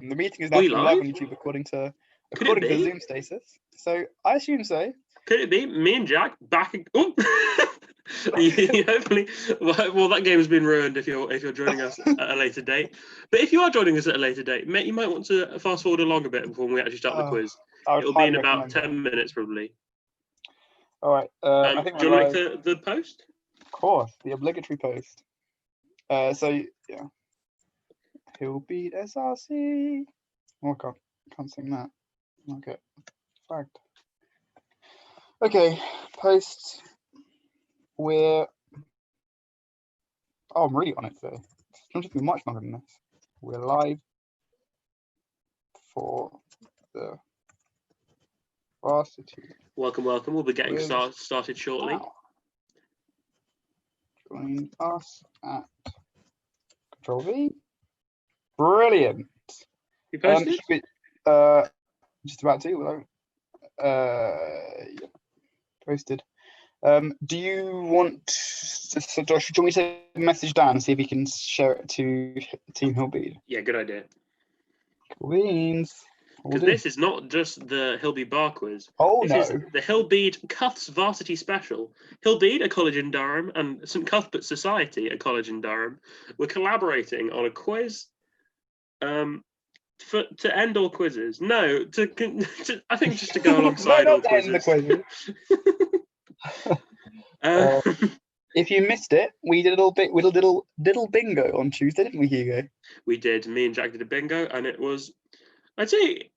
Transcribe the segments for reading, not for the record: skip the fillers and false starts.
The meeting is Are now we streaming live? live on YouTube according to Could it be? Zoom status. So I assume so. Could it be me and Jack back? Oh. Hopefully, well, that game has been ruined if you're joining us at a later date. But if you are joining us at a later date, mate, you might want to fast forward along a bit before we actually start the quiz. It'll be in about 10 minutes probably. All right. I think do you like the post? Of course, the obligatory post. So yeah, he'll beat SRC. Oh, I can't sing that. Okay, flagged. Okay, post. We're. Oh, I'm really on it today. It's not just be much longer than this. We're live for the Varsity. Welcome. We'll be getting started shortly. Wow. Join us at Control V. Brilliant. You posted? Just about to. Yeah, posted. Do you want to, Josh, do you want me to message Dan and see if he can share it to Team Hillbead? Yeah, good idea. Cool beans. Because this is not just the Hillbead bar quiz. Oh, this is the Hillbead Cuths Varsity Special. Hillbead, a college in Durham, and St Cuthbert Society, a college in Durham, we're collaborating on a quiz to end all quizzes. No, I think just to go alongside all quizzes. The quizzes. If you missed it, we did a little bingo on Tuesday, didn't we, Hugo? We did. Me and Jack did a bingo, and it was, I'd say,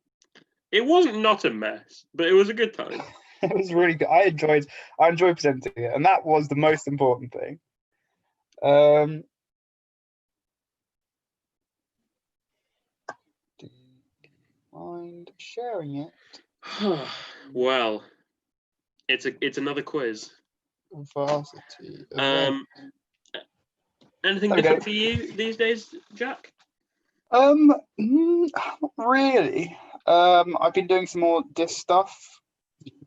it wasn't not a mess, but it was a good time. It was really good. I enjoyed presenting it, and that was the most important thing. Do you mind sharing it? Well, it's another quiz. Varsity. Anything different for you these days, Jack? Not really. I've been doing some more diss stuff.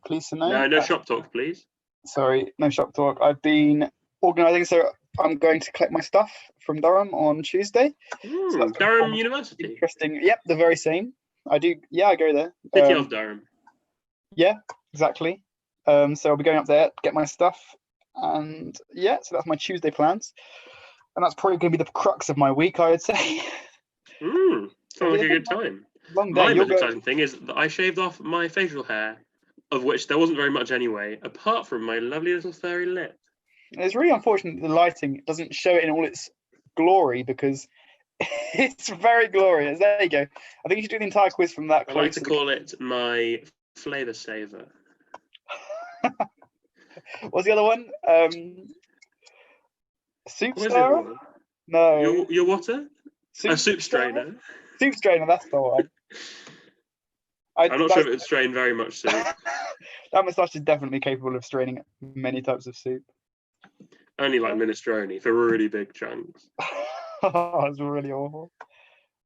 Please to know. No shop talk, please. Sorry, no shop talk. I've been organising, so I'm going to collect my stuff from Durham on Tuesday. So Durham University. Interesting. Yep, the very same. I do. Yeah, I go there. City of Durham. Yeah, exactly. So I'll be going up there, get my stuff, and yeah, so that's my Tuesday plans, and that's probably going to be the crux of my week, I would say. Sounds like a good time. Long day. My most exciting thing is that I shaved off my facial hair, of which there wasn't very much anyway, apart from my lovely little furry lip. It's really unfortunate the lighting doesn't show it in all its glory, because it's very glorious. There you go. I think you should do the entire quiz from that close. I like to call it my flavour saver. What's the other one? Soup stirrer? No. Your water? A soup strainer. Soup strainer, that's the one. I'm not sure if it would strain very much soup. That moustache is definitely capable of straining many types of soup. Only like minestrone for really big chunks. That's really awful.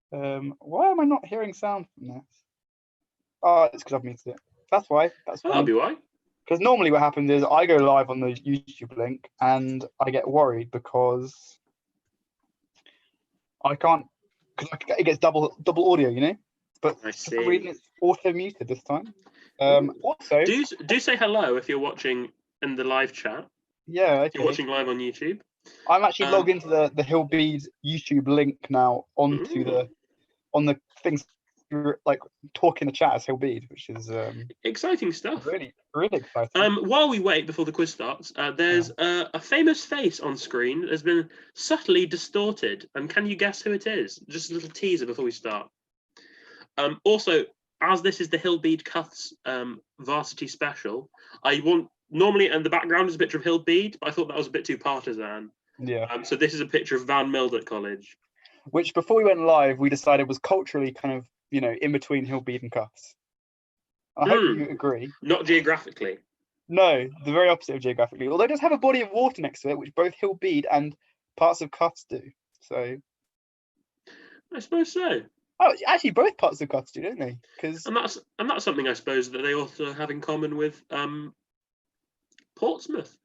Why am I not hearing sound from this? Oh, it's because I've muted it. That's why. That'll be why. Because normally what happens is I go live on the YouTube link and I get worried because I can't, because it gets double audio, you know. But for some reason it's auto muted this time. Also, do say hello if you're watching in the live chat. Yeah, okay. If you're watching live on YouTube. I'm actually logged into the Hillbead YouTube link now onto on the things like talk in the chat as Hillbead, which is exciting stuff. Really, really exciting. While we wait before the quiz starts, there's a famous face on screen that has been subtly distorted. And can you guess who it is? Just a little teaser before we start. Also, as this is the Hillbead Cuths Varsity Special, normally in the background is a picture of Hillbead, but I thought that was a bit too partisan. Yeah. So this is a picture of Van Mildert College. Which, before we went live, we decided was culturally kind of, in between Hillbead and Cuths. I hope you agree. Not geographically. No, the very opposite of geographically. Although it does have a body of water next to it, which both Hillbead and parts of Cuths do. So, I suppose so. Oh, actually, both parts of Cuths do, don't they? And that's something I suppose that they also have in common with Portsmouth.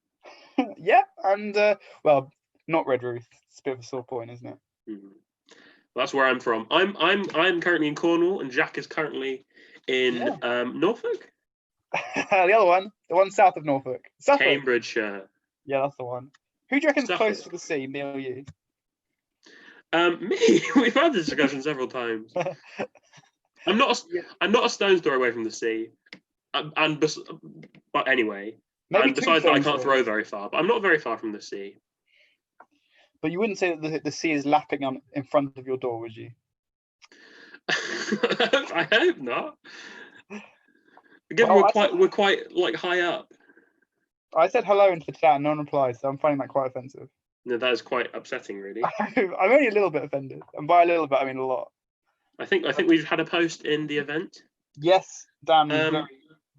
Yeah, and well, not Red Roof. It's a bit of a sore point, isn't it? That's where I'm from. I'm currently in Cornwall, and Jack is currently in Norfolk, The other one, the one south of Norfolk, Suffolk. Cambridgeshire. Yeah, that's the one. Who do you reckon's Suffolk. close to the sea, me or you? Me. We've had this discussion several times. I'm not a stone's throw away from the sea, but anyway. Maybe And besides that, I can't so. throw very far. But I'm not very far from the sea. But you wouldn't say that the sea is lapping in front of your door, would you? I hope not. Given we're quite like high up. I said hello into the chat and no one replied, so I'm finding that quite offensive. No, that is quite upsetting, really. I'm only a little bit offended, and by a little bit I mean a lot. I think we've had a post in the event. Yes, Dan.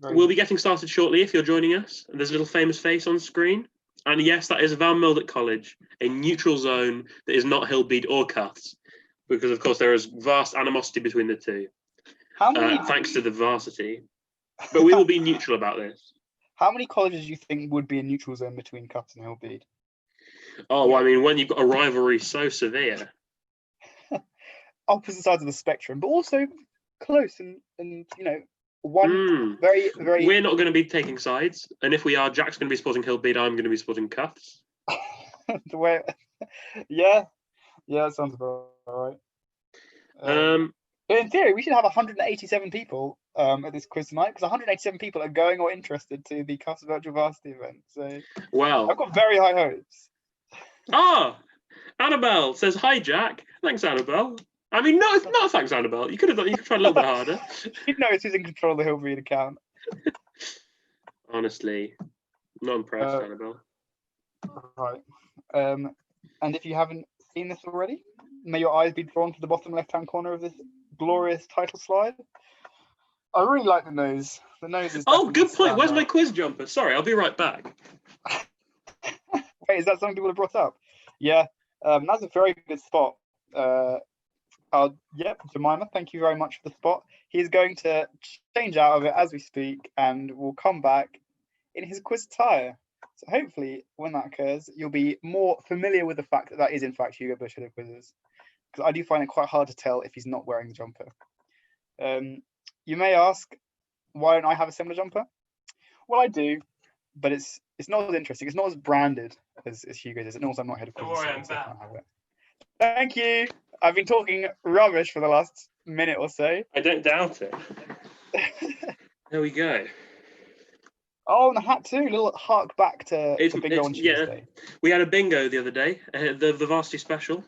We'll be getting started shortly if you're joining us. There's a little famous face on screen. And yes, that is Van Mildet College, a neutral zone that is not Hillbead or Cuths, because of course there is vast animosity between the two. Thanks to the Varsity. But we will be neutral about this. How many colleges do you think would be a neutral zone between Cuths and Hillbead? Oh, well, I mean, when you've got a rivalry so severe. Opposite sides of the spectrum, but also close and one very. We're not going to be taking sides, and if we are, Jack's going to be supporting Hillbead. I'm going to be supporting Cuths. Yeah, that sounds about right. But in theory, we should have 187 people at this quiz tonight, because 187 people are going or interested to the Cuths Virtual Varsity event. So, well, I've got very high hopes. Annabelle says hi, Jack. Thanks, Annabelle. I mean, no, not thanks, Annabelle. You could have tried a little bit harder. She knows who's in control of the Hillbead account. Honestly, not impressed, Annabelle. Right. And if you haven't seen this already, may your eyes be drawn to the bottom left-hand corner of this glorious title slide. I really like the nose. The nose is. Oh, good point. Where's my quiz jumper? Sorry, I'll be right back. Wait, is that something people have brought up? Yeah, that's a very good spot. Jemima, thank you very much for the spot. He's going to change out of it as we speak, and will come back in his quiz attire. So hopefully, when that occurs, you'll be more familiar with the fact that is in fact Hugo Bush head of quizzes. Because I do find it quite hard to tell if he's not wearing the jumper. You may ask, why don't I have a similar jumper? Well, I do, but it's not as interesting. It's not as branded as Hugo's. It knows I'm not head of quizzes. Don't worry, I'm back. Thank you. I've been talking rubbish for the last minute or so. I don't doubt it. There we go. Oh, and the hat too. A little hark back to bingo on Tuesday. Yeah. We had a bingo the other day, the Varsity special.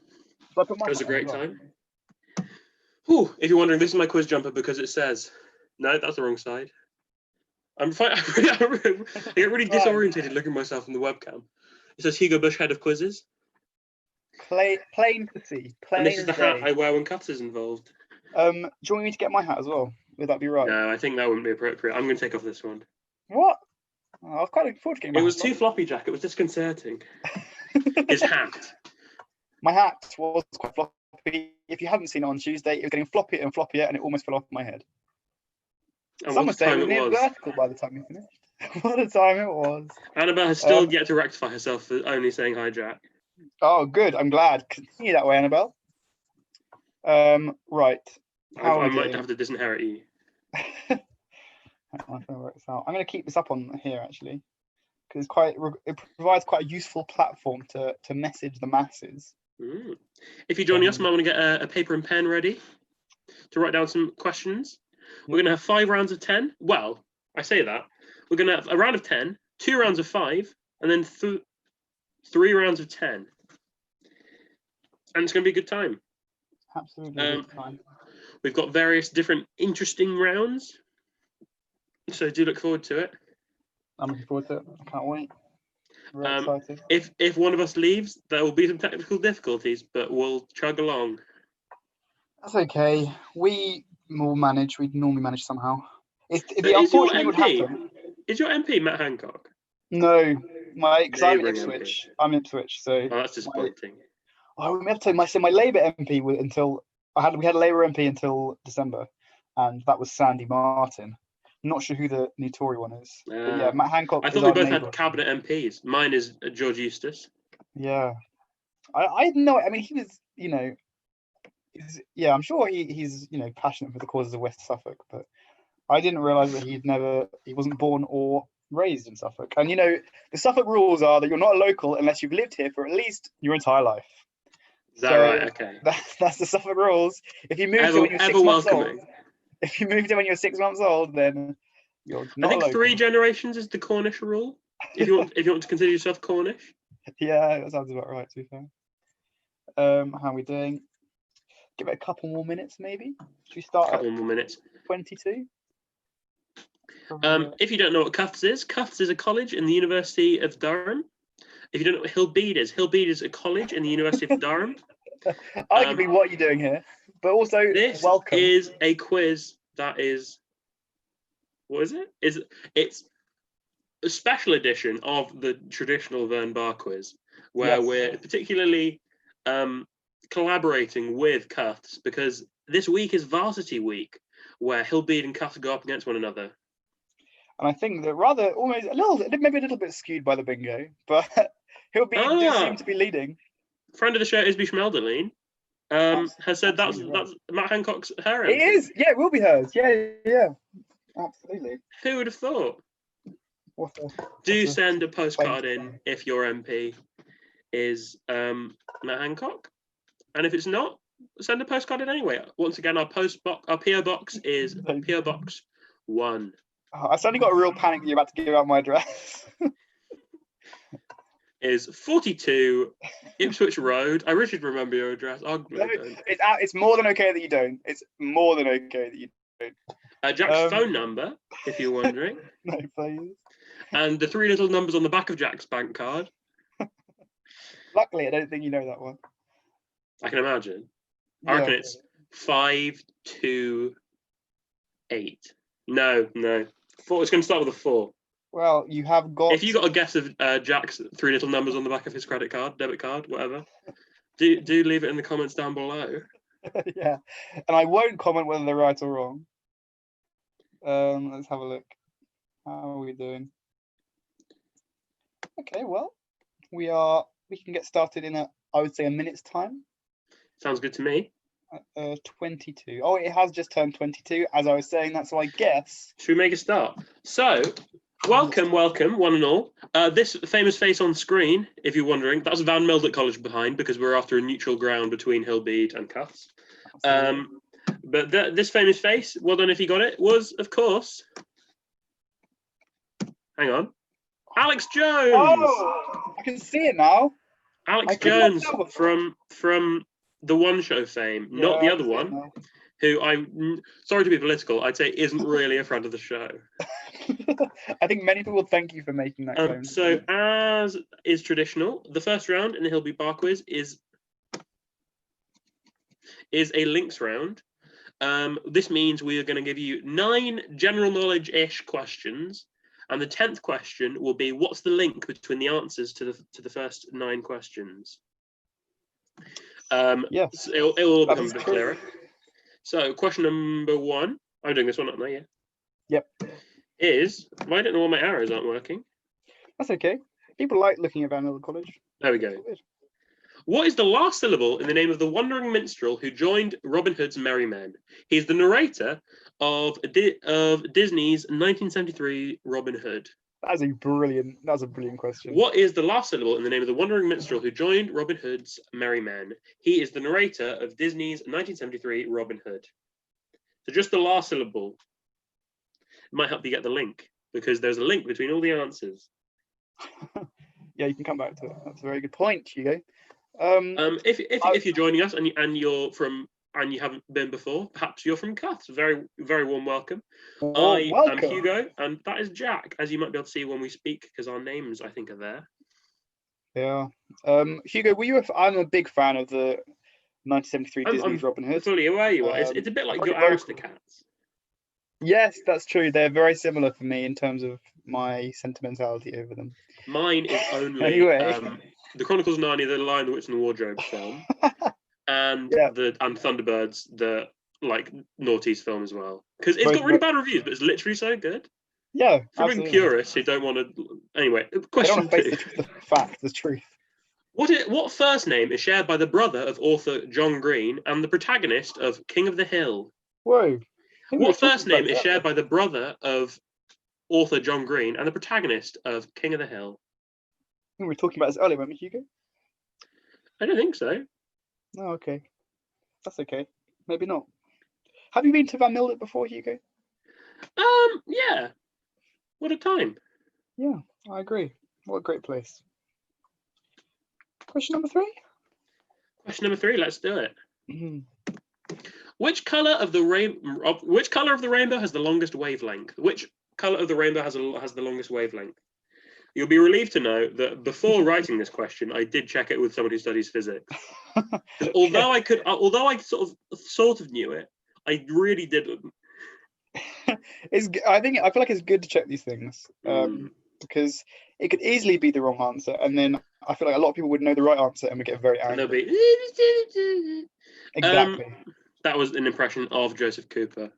It was a great time. Ooh, if you're wondering, this is my quiz jumper because it says, no, that's the wrong side. I get really disorientated looking at myself in the webcam. It says Hugo Bush head of quizzes. Plain to see. And this is the hat I wear when Cuths is involved. Do you want me to get my hat as well? Would that be right? No, I think that wouldn't be appropriate. I'm going to take off this one. What? Oh, I was quite looking forward to getting my hat. It was too floppy, Jack. It was disconcerting. His hat. My hat was quite floppy. If you hadn't seen it on Tuesday, it was getting floppier and floppier, and it almost fell off my head. And some would say it was near vertical by the time we finished. What a time it was. Annabelle has still yet to rectify herself for only saying hi, Jack. Oh, good. I'm glad. Continue that way, Annabelle. Right. I might have to disinherit you. I'm going to keep this up on here, actually, because it provides quite a useful platform to message the masses. If you're joining us, you might want to get a paper and pen ready to write down some questions. We're going to have 5 rounds of 10. Well, I say that. We're going to have a round of 10, 2 rounds of 5, and then 3 rounds of 10. And it's going to be a good time. Absolutely a good time. We've got various different interesting rounds. So do look forward to it. I'm looking forward to it. I can't wait. Very excited. If one of us leaves, there will be some technical difficulties, but we'll chug along. That's okay. We will manage. We normally manage somehow. Is your MP Matt Hancock? No, because I'm Ipswich. I'm Ipswich, so. Oh, that's disappointing. We have to say my Labour MP we had a Labour MP until December, and that was Sandy Martin. I'm not sure who the new Tory one is. Yeah, Matt Hancock. I thought we both had cabinet MPs. Mine is George Eustace. Yeah, I know. I mean, he was Yeah, I'm sure he's passionate for the causes of West Suffolk, but I didn't realise that he wasn't born or raised in Suffolk. And the Suffolk rules are that you're not a local unless you've lived here for at least your entire life. Is that right? Okay. That's the Suffolk rules. If you moved here when you're 6 months old, then you're not I think a local. 3 generations is the Cornish rule. If you want to consider yourself Cornish. Yeah, that sounds about right, to be fair. How are we doing? Give it a couple more minutes, maybe. Should we start? A couple more minutes. 22. If you don't know what Cuths is a college in the University of Durham. If you don't know what Hillbead is a college in the University of Durham. Arguably, what are you doing here? But also, this welcome. is a quiz that is. What is it? It's a special edition of the traditional Vern Bar quiz, where we're particularly collaborating with Cuths because this week is Varsity week, where Hillbead and Cuths go up against one another. And I think that maybe a little bit skewed by the bingo, but Hillbead do seem to be leading. Friend of the show, Isby Schmelderline, has said that's Matt Hancock's her MP. It is, yeah, it will be hers. Yeah, absolutely. Who would have thought? Do send a postcard in if your MP is Matt Hancock, and if it's not, send a postcard in anyway. Once again, our PO box is PO Box 1. I suddenly got a real panic that you're about to give out my address. Is 42 Ipswich Road. I really should remember your address. No, it's more than okay that you don't. It's more than okay that you don't. Jack's phone number, if you're wondering. No, please. And the 3 little numbers on the back of Jack's bank card. Luckily, I don't think you know that one. I can imagine. I reckon it's 528. No. 4. It's going to start with a 4. Well, you have got. If you got a guess of Jack's 3 little numbers on the back of his credit card, debit card, whatever, do leave it in the comments down below. Yeah, and I won't comment whether they're right or wrong. Let's have a look. How are we doing? Okay, well, we can get started in I would say a minute's time. Sounds good to me. 22. Oh, it has just turned 22. As I was saying, that's so I guess. Should we make a start? So, welcome, one and all. This famous face on screen, if you're wondering, that's Van Mildert College behind because we're after a neutral ground between Hillbead and Cuths. But this famous face, well done if you got it, was, of course, hang on, Alex Jones. Oh, I can see it now. Alex Jones from the One Show fame, not the other one, who sorry to be political, I'd say isn't really a friend of the show. I think many people thank you for making that claim. So, as is traditional, the first round in the Hillbead Bar Quiz is a links round. This means we are going to give you 9 general knowledge-ish questions, and the 10th question will be what's the link between the answers to the first 9 questions. Yes, it will all become a bit clearer. So, question number 1. I'm doing this one, aren't I? Yeah. Yep. I don't know why my arrows aren't working. That's okay. People like looking at Van Mildert College. There we go. What is the last syllable in the name of the wandering minstrel who joined Robin Hood's Merry Men? He's the narrator of Disney's 1973 Robin Hood. That's a brilliant question. What is the last syllable in the name of the wandering minstrel who joined Robin Hood's Merry Men? He is the narrator of Disney's 1973 Robin Hood. So just the last syllable. It might help you get the link because there's a link between all the answers. Yeah, you can come back to it. That's a very good point, Hugo. If you're joining us and you're from and you haven't been before, perhaps you're from Cuths. Very, very warm welcome. I am Hugo, and that is Jack, as you might be able to see when we speak, because our names, I think, are there. Yeah. Hugo, I'm a big fan of the 1973 Disney's Robin Hood. Fully aware you are. It's a bit like your Aristocats. Yes, that's true. They're very similar for me in terms of my sentimentality over them. Mine is only The Chronicles of Narnia, The Lion, the Witch, and the Wardrobe film. And Thunderbirds, the noughties film as well, because it's got really bad reviews, but it's literally so good. Yeah, for being purists who don't want to. Anyway, question 2. The fact, the truth. What first name is shared by the brother of author John Green and the protagonist of King of the Hill? Whoa. I think we were What talking first about name is that. shared by the brother of author John Green and the protagonist of King of the Hill? I think we were talking about this earlier, weren't we, Hugo? I don't think so. Oh, okay. That's okay. Maybe not. Have you been to Van Mildert before, Hugo? Yeah. What a time. Yeah, I agree. What a great place. Question number 3? Question number 3. Let's do it. Mhm. Which color of the rainbow has the longest wavelength? Which color of the rainbow has the longest wavelength? You'll be relieved to know that before writing this question, I did check it with someone who studies physics. Although I sort of knew it, I really didn't. I feel like it's good to check these things because it could easily be the wrong answer, and then I feel like a lot of people would know the right answer and would get very angry. And they'll be Exactly. That was an impression of Joseph Cooper.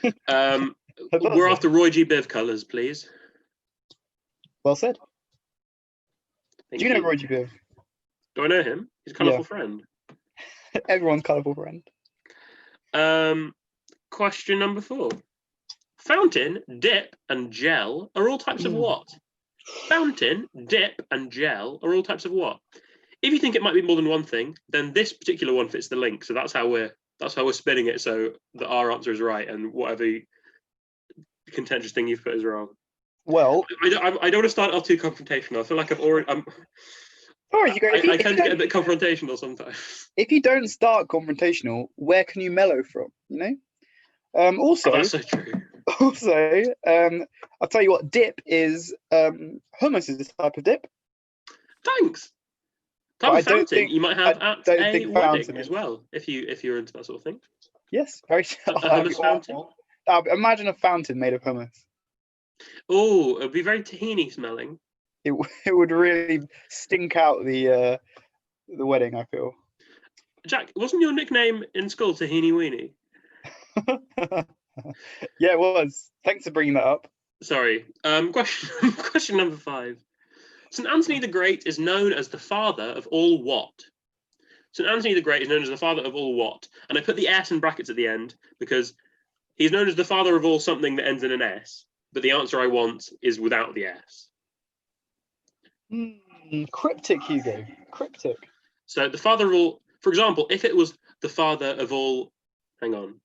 That was We're it. after Roy G. Biv colours, please. Well said. Thank Do you know you. Roy G. Biv? Do I know him? He's a colourful friend. Everyone's colourful friend. Question number 4. Fountain, dip, and gel are all types of what? Fountain, dip, and gel are all types of what? If you think it might be more than one thing, then this particular one fits the link. So that's how we're spinning it so that our answer is right and whatever contentious thing you've put is wrong. Well, I don't want to start off too confrontational. I feel like sorry, Hugo. I tend to get a bit confrontational sometimes. If you don't start confrontational, where can you mellow from? You know. Also, that's so true. Also, I'll tell you what. Dip is hummus is this type of dip. Thanks. Type of fountain you might have at a wedding as well, if you're into that sort of thing. Yes, very. A hummus fountain. Imagine a fountain made of hummus. Oh, it'd be very tahini smelling. It would really stink out the wedding, I feel. Jack, wasn't your nickname in school Tahini Weenie? Yeah, it was. Thanks for bringing that up. Sorry. Question number 5. St. Anthony the Great is known as the father of all what? St. Anthony the Great is known as the father of all what? And I put the S in brackets at the end because he's known as the father of all something that ends in an S, but the answer I want is without the S. Cryptic, Hugo. Cryptic. So the father of all, for example, if it was the father of all, hang on,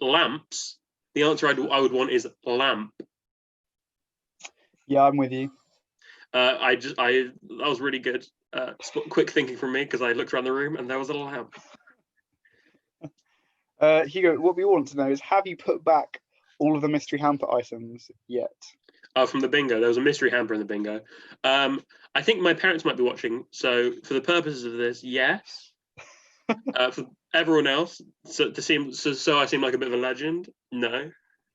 lamps, the answer I would want is lamp. Yeah, I'm with you. That was really good. Quick thinking from me because I looked around the room and there was a lamp. Hugo, what we want to know is, have you put back all of the mystery hamper items yet? From the bingo, there was a mystery hamper in the bingo. I think my parents might be watching, so for the purposes of this, yes. For everyone else, so I seem like a bit of a legend, no.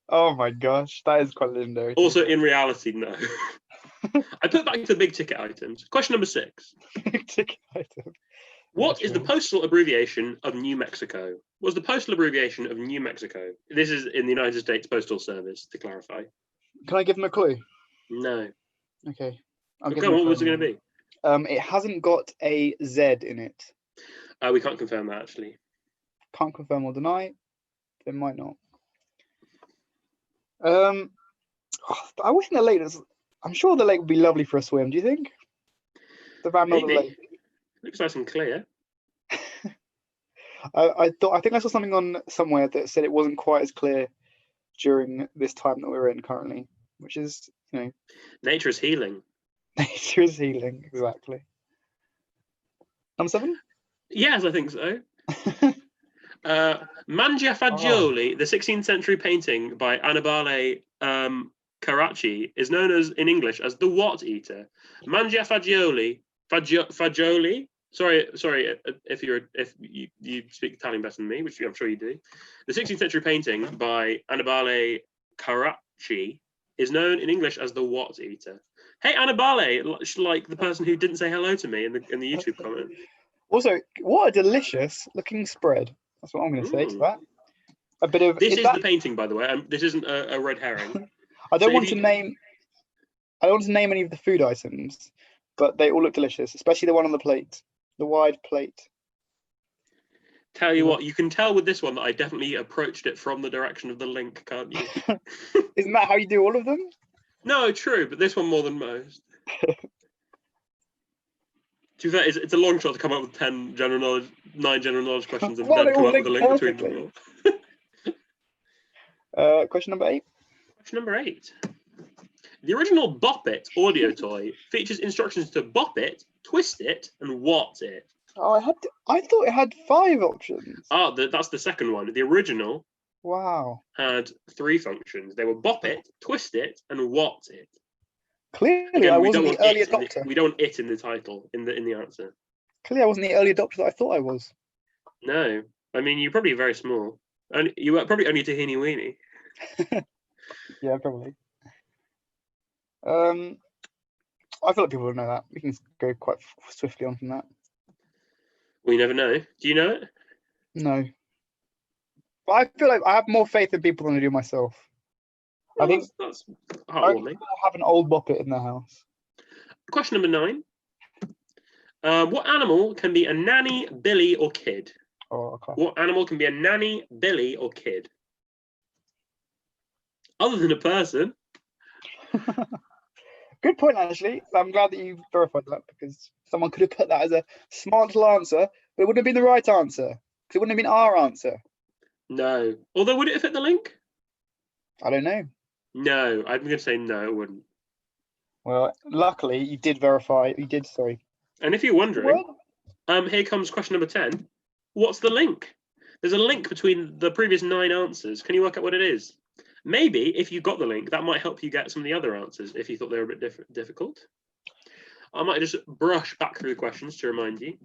Oh my gosh, that is quite legendary. Also, in reality, no. I put back the big ticket items. Question number 6. Big ticket item. What is the postal abbreviation of New Mexico? What's the postal abbreviation of New Mexico? This is in the United States Postal Service, to clarify. Can I give them a clue? No. Okay. Okay, what was it going to be? It hasn't got a Z in it. We can't confirm that, actually. Can't confirm or deny. It might not. I wish the lake. I'm sure the lake would be lovely for a swim. Do you think? The Van Mildert Lake. Looks nice and clear. I think I saw something on somewhere that said it wasn't quite as clear during this time that we're in currently, which is, you know, nature is healing. Nature is healing, exactly. Number 7? Yes, I think so. Mangia Fagioli, the 16th century painting by Annibale Carracci, is known as in English as the what eater. Mangia Fagioli. Sorry, if you speak Italian better than me, which I'm sure you do. The 16th century painting by Annibale Carracci is known in English as the what eater. Hey, Annibale, like the person who didn't say hello to me in the YouTube comment. Also, what a delicious looking spread. That's what I'm going to say to that. A bit of this is the painting, by the way. This isn't a red herring. I don't want to name any of the food items, but they all look delicious, especially the one on the plate, the wide plate. Tell you what, you can tell with this one that I definitely approached it from the direction of the link, can't you? Isn't that how you do all of them? No, true, but this one more than most. To be fair, it's a long shot to come up with 9 general knowledge questions and Well, then they come all up with a link link between them all. Question number 8. Question number 8. The original Bop It audio toy features instructions to bop it, twist it, and what it. Oh, I thought it had 5 options. Ah, that's the second one. The original Wow. had 3 functions. They were bop it, twist it, and what it. Clearly, Again, I we wasn't don't the want early it in adopter. we don't want it in the title, in the answer. Clearly, I wasn't the early adopter that I thought I was. No, I mean you're probably very small. And you were probably only tahini weenie. Yeah, probably. I feel like people would know that. We can go quite swiftly on from that. We never know. Do you know it? No. But I feel like I have more faith in people than I do myself. Well, I think that's I heartwarming. have an old Bop It in their house. Question number 9. What animal can be a nanny, billy, or kid? Oh, okay. What animal can be a nanny, billy, or kid? Other than a person. Good point, actually. I'm glad that you verified that, because someone could have put that as a smart little answer, but it wouldn't have been the right answer, because it wouldn't have been our answer. No. Although, would it have fit the link? I don't know. No. I'm going to say no, it wouldn't. Well, luckily, you did verify. You did, sorry. And if you're wondering, What? here comes question number 10. What's the link? There's a link between the previous 9 answers. Can you work out what it is? Maybe if you got the link, that might help you get some of the other answers if you thought they were a bit difficult. I might just brush back through the questions to remind you.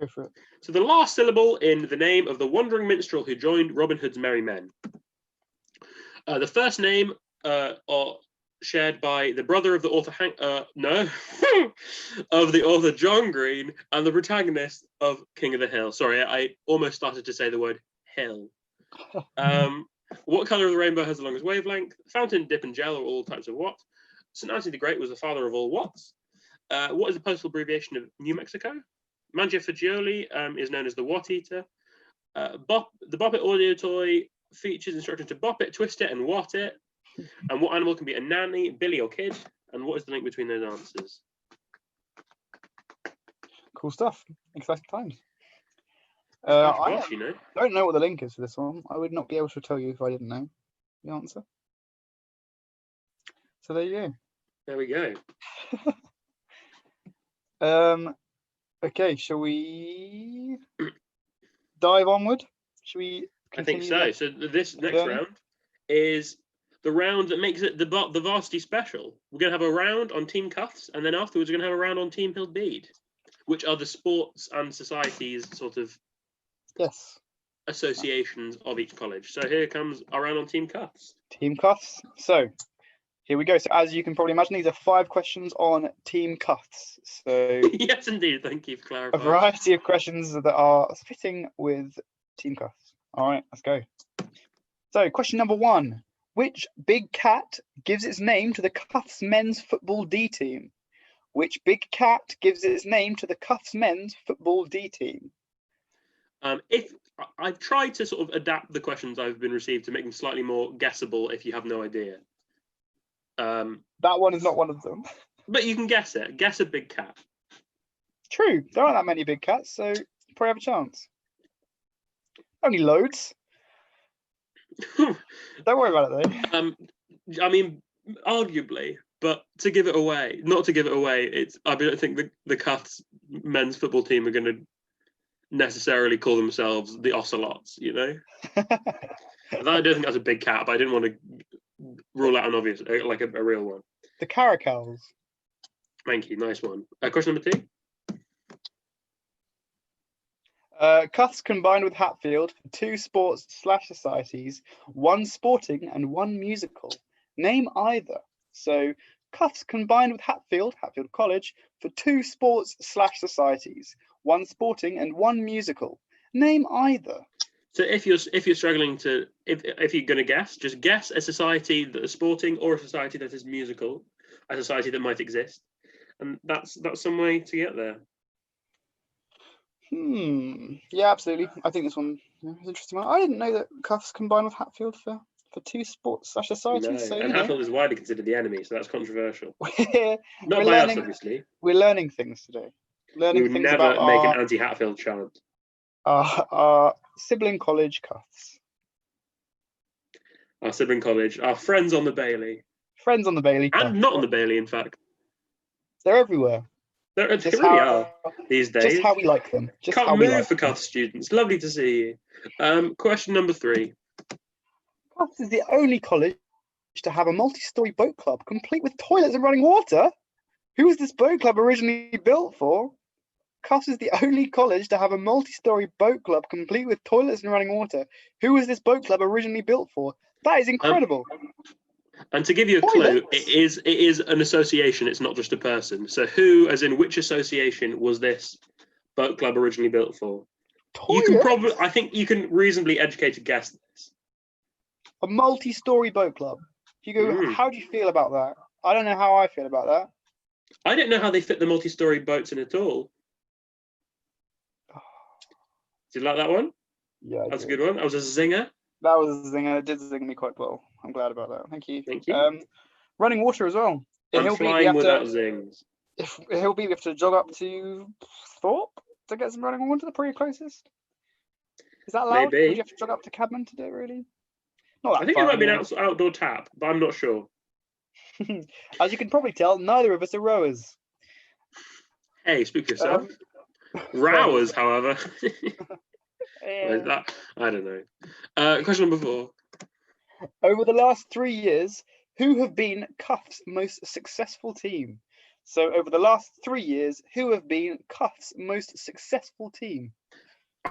Go for it. So the last syllable in the name of the wandering minstrel who joined Robin Hood's merry men. The first name are shared by the brother of the author of the author John Green and the protagonist of King of the Hill. Sorry, I almost started to say the word hill. What colour of the rainbow has the longest wavelength? Fountain, dip, and gel are all types of what? St. Anthony the Great was the father of all whats. What is the postal abbreviation of New Mexico? Mangiafagioli is known as the What Eater. The Bop It audio toy features instructions to bop it, twist it, and what it. And what animal can be a nanny, billy, or kid? And what is the link between those answers? Cool stuff. Exciting times. Gosh, you know. I don't know what the link is for this one. I would not be able to tell you if I didn't know the answer. So there you go. There we go. Okay, shall we dive onward? Shall we continue? I think so. So this next round is the round that makes it the Varsity special. We're going to have a round on Team Cuffs, and then afterwards we're going to have a round on Team Hillbead, which are the sports and societies sort of associations of each college. So here comes our round on Team Cuffs. Team Cuffs. So here we go. So as you can probably imagine, these are 5 questions on Team Cuffs. So yes, indeed. Thank you for clarifying. A variety of questions that are fitting with Team Cuffs. All right, let's go. So question number 1. Which big cat gives its name to the Cuffs men's football D team? Which big cat gives its name to the Cuffs men's football D team? If I've tried to sort of adapt the questions I've been received to make them slightly more guessable if you have no idea. That one is not one of them. But you can guess it. Guess a big cat. True. There aren't that many big cats, so you probably have a chance. Only loads. Don't worry about it though. I mean, arguably, but to give it away, not to give it away, I don't think the Cuffs men's football team are going to necessarily call themselves the Ocelots, you know? I don't think that's a big cat, but I didn't want to rule out an obvious, like a real one. The Caracals. Thank you, nice one. Question number 2. Cuffs combined with Hatfield for 2 sports/societies, 1 sporting and 1 musical. Name either. So Cuffs combined with Hatfield College for 2 sports/societies, 1 sporting and 1 musical. Name either. So if you're struggling to if you're going to guess, just guess a society that is sporting or a society that is musical, a society that might exist, and that's some way to get there. Yeah, absolutely. I think this one is an interesting one. I didn't know that Cuffs combined with Hatfield for two sports/societies. No, So and Hatfield is widely considered the enemy, so that's controversial. we're Not by us, obviously. We're learning things today. We would never make an anti-Hatfield chant. Our sibling college Cuffs. Our sibling college, our friends on the Bailey. Friends on the Bailey. And not on the Bailey, in fact. They're everywhere. They really are these days. Just how we like them. Can't move for Cuffs students. Lovely to see you. Question number 3. Cuffs is the only college to have a multi-story boat club complete with toilets and running water. Who was this boat club originally built for? Cuffs is the only college to have a multi-story boat club complete with toilets and running water. Who was this boat club originally built for? That is incredible. And to give you a clue, it is an association. It's not just a person. So who, as in which association, was this boat club originally built for? Toilets? I think you can reasonably educated guess this. A multi-story boat club. Hugo, how do you feel about that? I don't know how I feel about that. I don't know how they fit the multi-story boats in at all. Did you like that one? Yeah, that's a good one. That was a zinger. That was a zinger. It did zing me quite well. I'm glad about that. Thank you. Thank you. Running water as well. I'm flying without zings. If we have to jog up to Thorpe to get some running water, the pretty closest. Is that allowed? Maybe. Would you have to jog up to Cadman to do it, really? Not that I think it might be an outdoor tap, but I'm not sure. As you can probably tell, neither of us are rowers. Hey, speak for yourself. Rowers, however. That, I don't know. Question number 4. Over the last 3 years, who have been Cuffs' most successful team? So over the last 3 years, who have been Cuffs' most successful team?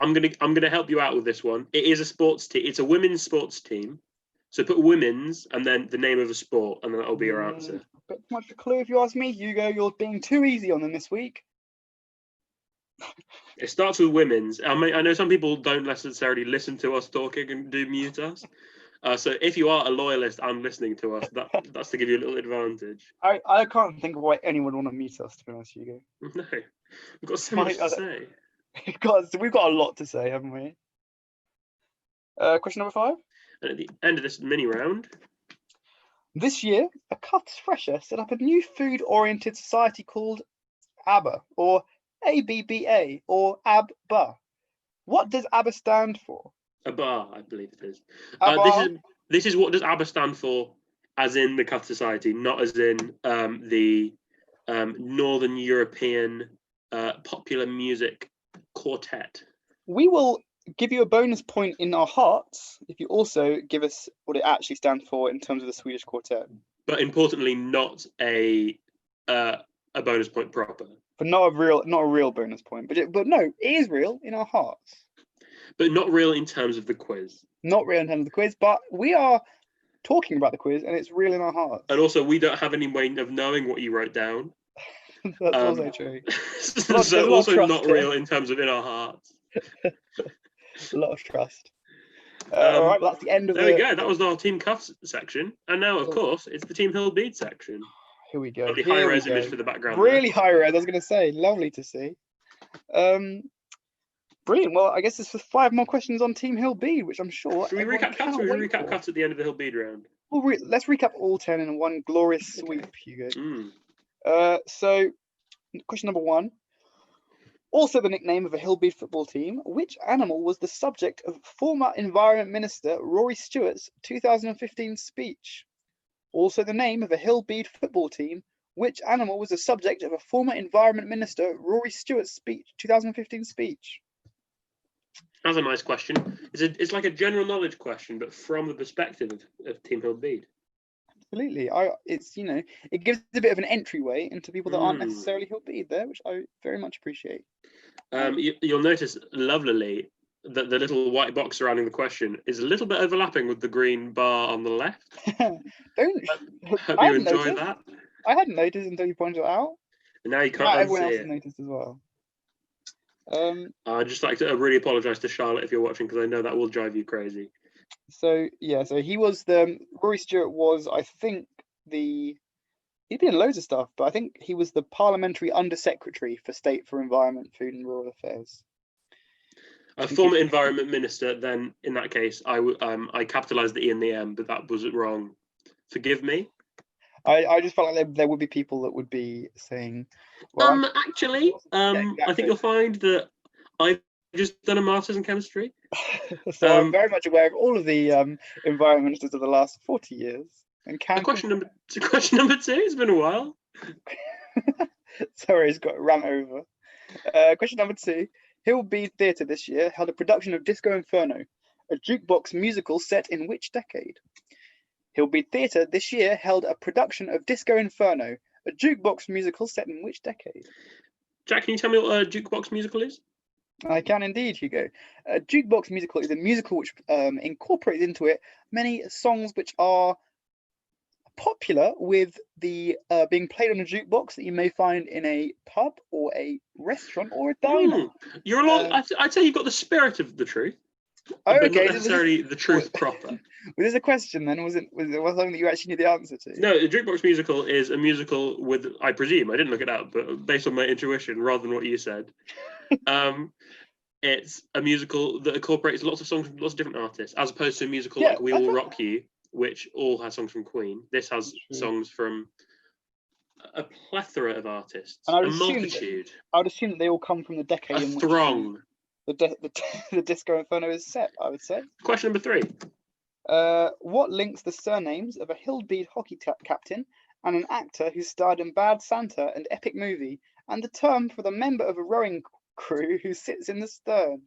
I'm gonna help you out with this one. It is a sports team. It's a women's sports team. So put women's and then the name of a sport, and then that'll be your answer. Bit much of a clue if you ask me, Hugo. You're being too easy on them this week. It starts with women's. I know some people don't necessarily listen to us talking and do mute us. So if you are a loyalist and listening to us, that's to give you a little advantage. I can't think of why anyone would want to mute us, to be honest, Hugo. No, we've got so much to say. We've got a lot to say, haven't we? Question number 5. And at the end of this mini round. This year, a Cuffs fresher set up a new food-oriented society called ABBA, or ABBA, or ABBA. What does ABBA stand for? ABBA, I believe it is. ABBA? This is what does ABBA stand for, as in the Cuffs Society, not as in the Northern European popular music quartet. We will give you a bonus point in our hearts if you also give us what it actually stands for in terms of the Swedish quartet. But importantly, not a bonus point proper. But not a real bonus point. But no, it is real in our hearts. But not real in terms of the quiz. Not real in terms of the quiz, but we are talking about the quiz and it's real in our hearts. And also, we don't have any way of knowing what you wrote down. That's also true. So also not real in terms of in our hearts. A lot of trust. All right, well, that's the end of there we go. That was our Team Cuffs section. And now, of course, it's the Team Hill Bead section. Here we go. Lovely high-res image for the background. Really high-res, I was going to say. Lovely to see. Brilliant. Well, I guess there's 5 more questions on Team Hill Bead, which I'm sure. Should we recap Cuffs, or should we recap Cuffs at the end of the Hill Bead round? Well, let's recap all 10 in one glorious sweep, Hugo. So, question number 1. Also the nickname of a Hill Bead football team, which animal was the subject of former Environment Minister Rory Stewart's 2015 speech? Also the name of a Hill Bead football team, which animal was the subject of a former Environment Minister Rory Stewart's 2015 speech? That's a nice question. It's like a general knowledge question, but from the perspective of Team Hill Bead. Absolutely. It gives a bit of an entryway into people that aren't necessarily Hill Bead there, which I very much appreciate. You'll notice lovelily that the little white box surrounding the question is a little bit overlapping with the green bar on the left. Hope you enjoy that. I hadn't noticed until you pointed it out. And now you can't everyone else unsee has noticed as well. I'd just like to really apologise to Charlotte if you're watching, because I know that will drive you crazy. So he was Rory Stewart was, I think, the He's been in loads of stuff, but I think he was the Parliamentary Under-Secretary for State for Environment, Food and Rural Affairs. A former Environment Minister, then in that case, I capitalised the E and the M, but that was wrong. Forgive me. I just felt like there would be people that would be saying, well, actually, exactly. I think you'll find that I've just done a master's in chemistry. So I'm very much aware of all of the environment ministers of the last 40 years. And question number two. It's been a while. Sorry, it's got ran over. Question number 2. Hillbead Theatre this year held a production of Disco Inferno, a jukebox musical set in which decade? Hillbead Theatre this year held a production of Disco Inferno, a jukebox musical set in which decade? Jack, can you tell me what a jukebox musical is? I can indeed, Hugo. A jukebox musical is a musical which incorporates into it many songs which are popular with the being played on a jukebox that you may find in a pub or a restaurant or a diner. You're a lot. I'd say you've got the spirit of the truth, but not necessarily the truth proper. Was this a question then? Was it something that you actually knew the answer to? No, the jukebox musical is a musical with, I presume, I didn't look it up, but based on my intuition rather than what you said, it's a musical that incorporates lots of songs from lots of different artists, as opposed to a musical like We Will Rock You, which all has songs from Queen. This has songs from a plethora of artists, a multitude. I would assume that they all come from the decade in which throng. The Disco Inferno is set, I would say. Question number 3. What links the surnames of a Hillbead hockey captain and an actor who starred in Bad Santa and Epic Movie, and the term for the member of a rowing crew who sits in the stern?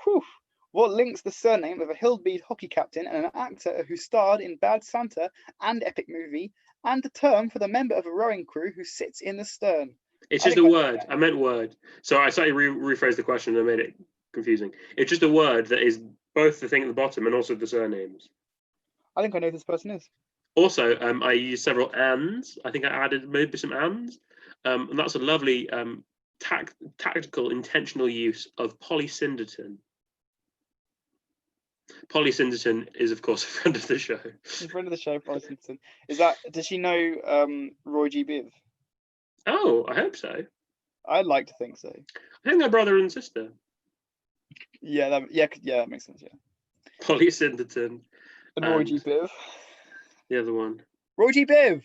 Whew. What links the surname of a Hillbead hockey captain and an actor who starred in Bad Santa and Epic Movie, and the term for the member of a rowing crew who sits in the stern? It's just a word. I meant word. So I slightly rephrased the question and I made it confusing. It's just a word that is both the thing at the bottom and also the surnames. I think I know who this person is. Also, I used several ands. I think I added maybe some ands. And that's a lovely tactical, intentional use of polysyndeton. Polysyndeton is, of course, a friend of the show. A friend of the show, polysyndeton. Does she know Roy G. Biv? Oh, I hope so. I'd like to think so. I think they're brother and sister. Yeah, that makes sense. Yeah. Polysyndeton. And Roy G. Biv. The other one. Roy G. Biv.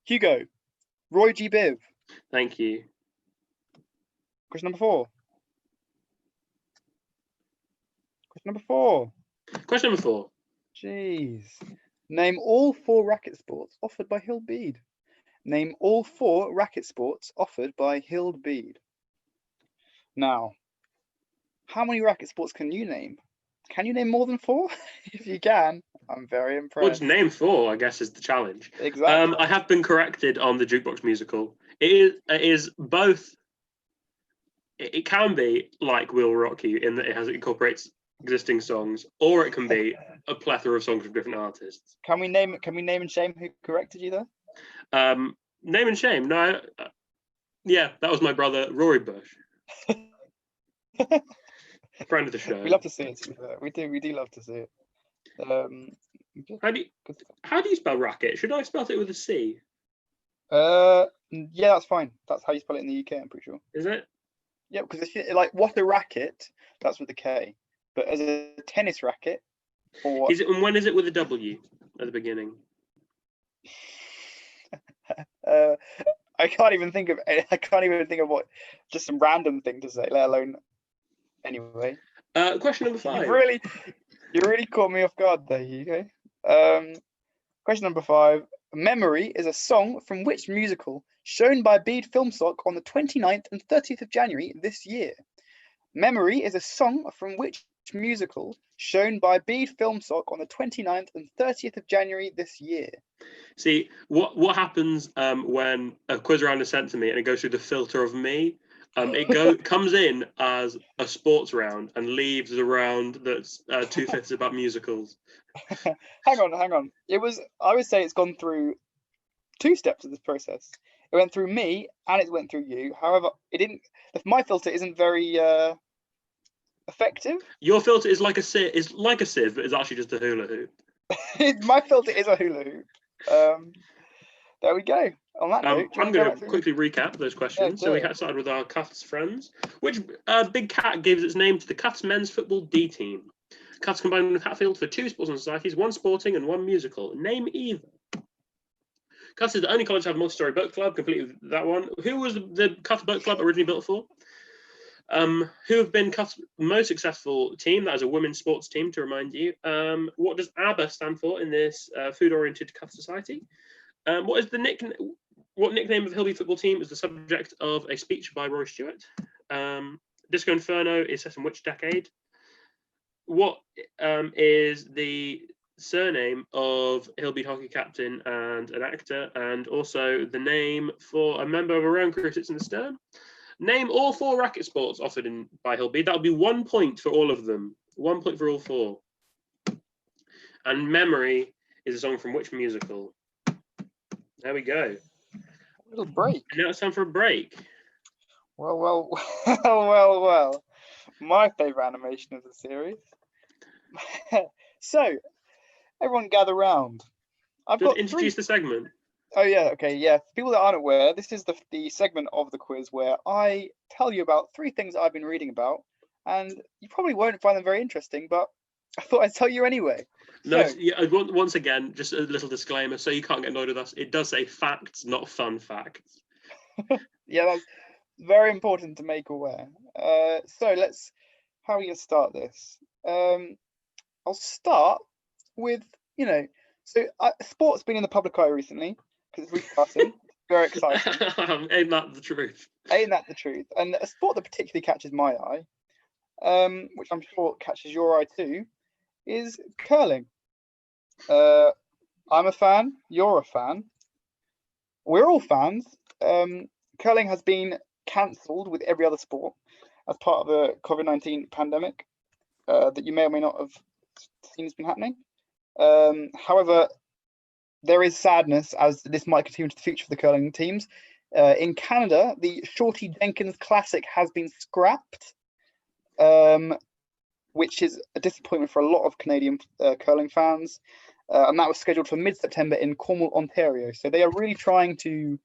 Hugo. Roy G. Biv. Thank you. Question number 4. Question number 4. Jeez. Name all 4 racket sports offered by Hillbead. Name all 4 racket sports offered by Hillbead. Now, how many racket sports can you name? Can you name more than 4? If you can, I'm very impressed. Well, just name 4, I guess, is the challenge. Exactly. I have been corrected on the jukebox musical. It is both. It can be like We'll Rock You in that it incorporates existing songs, or it can be a plethora of songs from different artists. Can we name and shame who corrected you there? Name and shame. No, yeah, that was my brother Rory Bush. Friend of the show. We love to see it. We do love to see it. How do you spell racket? Should I spell it with a C? Yeah, that's fine. That's how you spell it in the UK, I'm pretty sure. Is it? Yeah, because if like what a racket, that's with a K. But as a tennis racket, or is it? And when is it with a W at the beginning? I can't even think of what, just some random thing to say, let alone. Anyway. Question number 5. You really caught me off guard there, Hugo. Question number 5. Memory is a song from which musical shown by Bede Filmstock on the 29th and 30th of January this year? Memory is a song from which musical shown by Bede Filmstock on the 29th and 30th of January this year? See, what happens when a quiz round is sent to me and it goes through the filter of me? It comes in as a sports round and leaves a round that's 2/5 about musicals. Hang on. I would say it's gone through 2 steps of this process. It went through me and it went through you. However, it didn't. My filter isn't very effective. Your filter is like a sieve, but it's actually just a hula hoop. My filter is a hula hoop. There we go. On that note, I'm going to quickly recap those questions. So we started with our Cuffs friends. Which big cat gives its name to the Cuffs men's football D team? Cuffs combined with Hatfield for 2 sports and societies, 1 sporting and 1 musical. Name either. Cuffs is the only college to have a multi-story boat club, complete with that one. Who was the Cuffs boat club originally built for? Who have been Cuffs' most successful team? That is a women's sports team, to remind you. What does ABBA stand for in this food-oriented Cuff society? What nickname of the Hilby football team is the subject of a speech by Roy Stewart? Disco Inferno is set in which decade? What is the surname of Hilby hockey captain and an actor, and also the name for a member of a rowing crew sits in the stern? Name all 4 racket sports offered by Hilby. That would be 1 point for all of them. 1 point for all 4. And Memory is a song from which musical? There we go. A little break. And now it's time for a break. Well. My favourite animation of the series. So, everyone gather round. I've got introduce the segment. Oh yeah, okay, yeah. For people that aren't aware, this is the segment of the quiz where I tell you about 3 things I've been reading about, and you probably won't find them very interesting, but I thought I'd tell you anyway. No, once again, just a little disclaimer, so you can't get annoyed with us. It does say facts, not fun facts. Yeah, that's very important to make aware. So how are we going to start this? I'll start with, sport's been in the public eye recently because it's restarting. Very exciting. Ain't that the truth? Ain't that the truth? And a sport that particularly catches my eye, which I'm sure catches your eye too, is curling. I'm a fan. You're a fan. We're all fans. Curling has been cancelled with every other sport as part of the COVID-19 pandemic that you may or may not have seen has been happening. However, there is sadness as this might continue into the future of the curling teams. In Canada, the Shorty Jenkins Classic has been scrapped, which is a disappointment for a lot of Canadian curling fans. And that was scheduled for mid-September in Cornwall, Ontario. So they are really trying to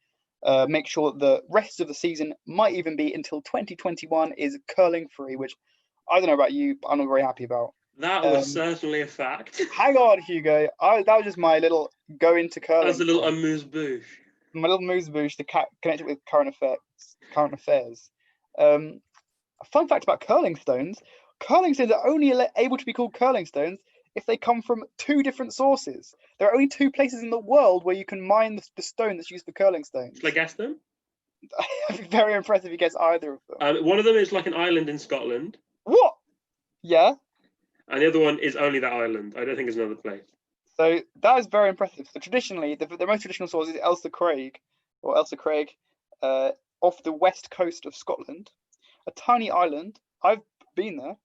make sure that the rest of the season might even be until 2021 is curling free, which I don't know about you, but I'm not very happy about. That was certainly a fact. Hang on, Hugo. That was just my little go into curling. That's a little amuse-bouche. My little amuse-bouche to connect it with current affairs. A fun fact about curling stones. Curling stones are only able to be called curling stones if they come from 2 different sources. There are only 2 places in the world where you can mine the stone that's used for curling stones. Shall I guess them? I'd be very impressed if you guess either of them. One of them is like an island in Scotland. What? Yeah. And the other one is only that island. I don't think it's another place. So that is very impressive. So traditionally, the most traditional source is Ailsa Craig, off the west coast of Scotland, a tiny island. I've been there,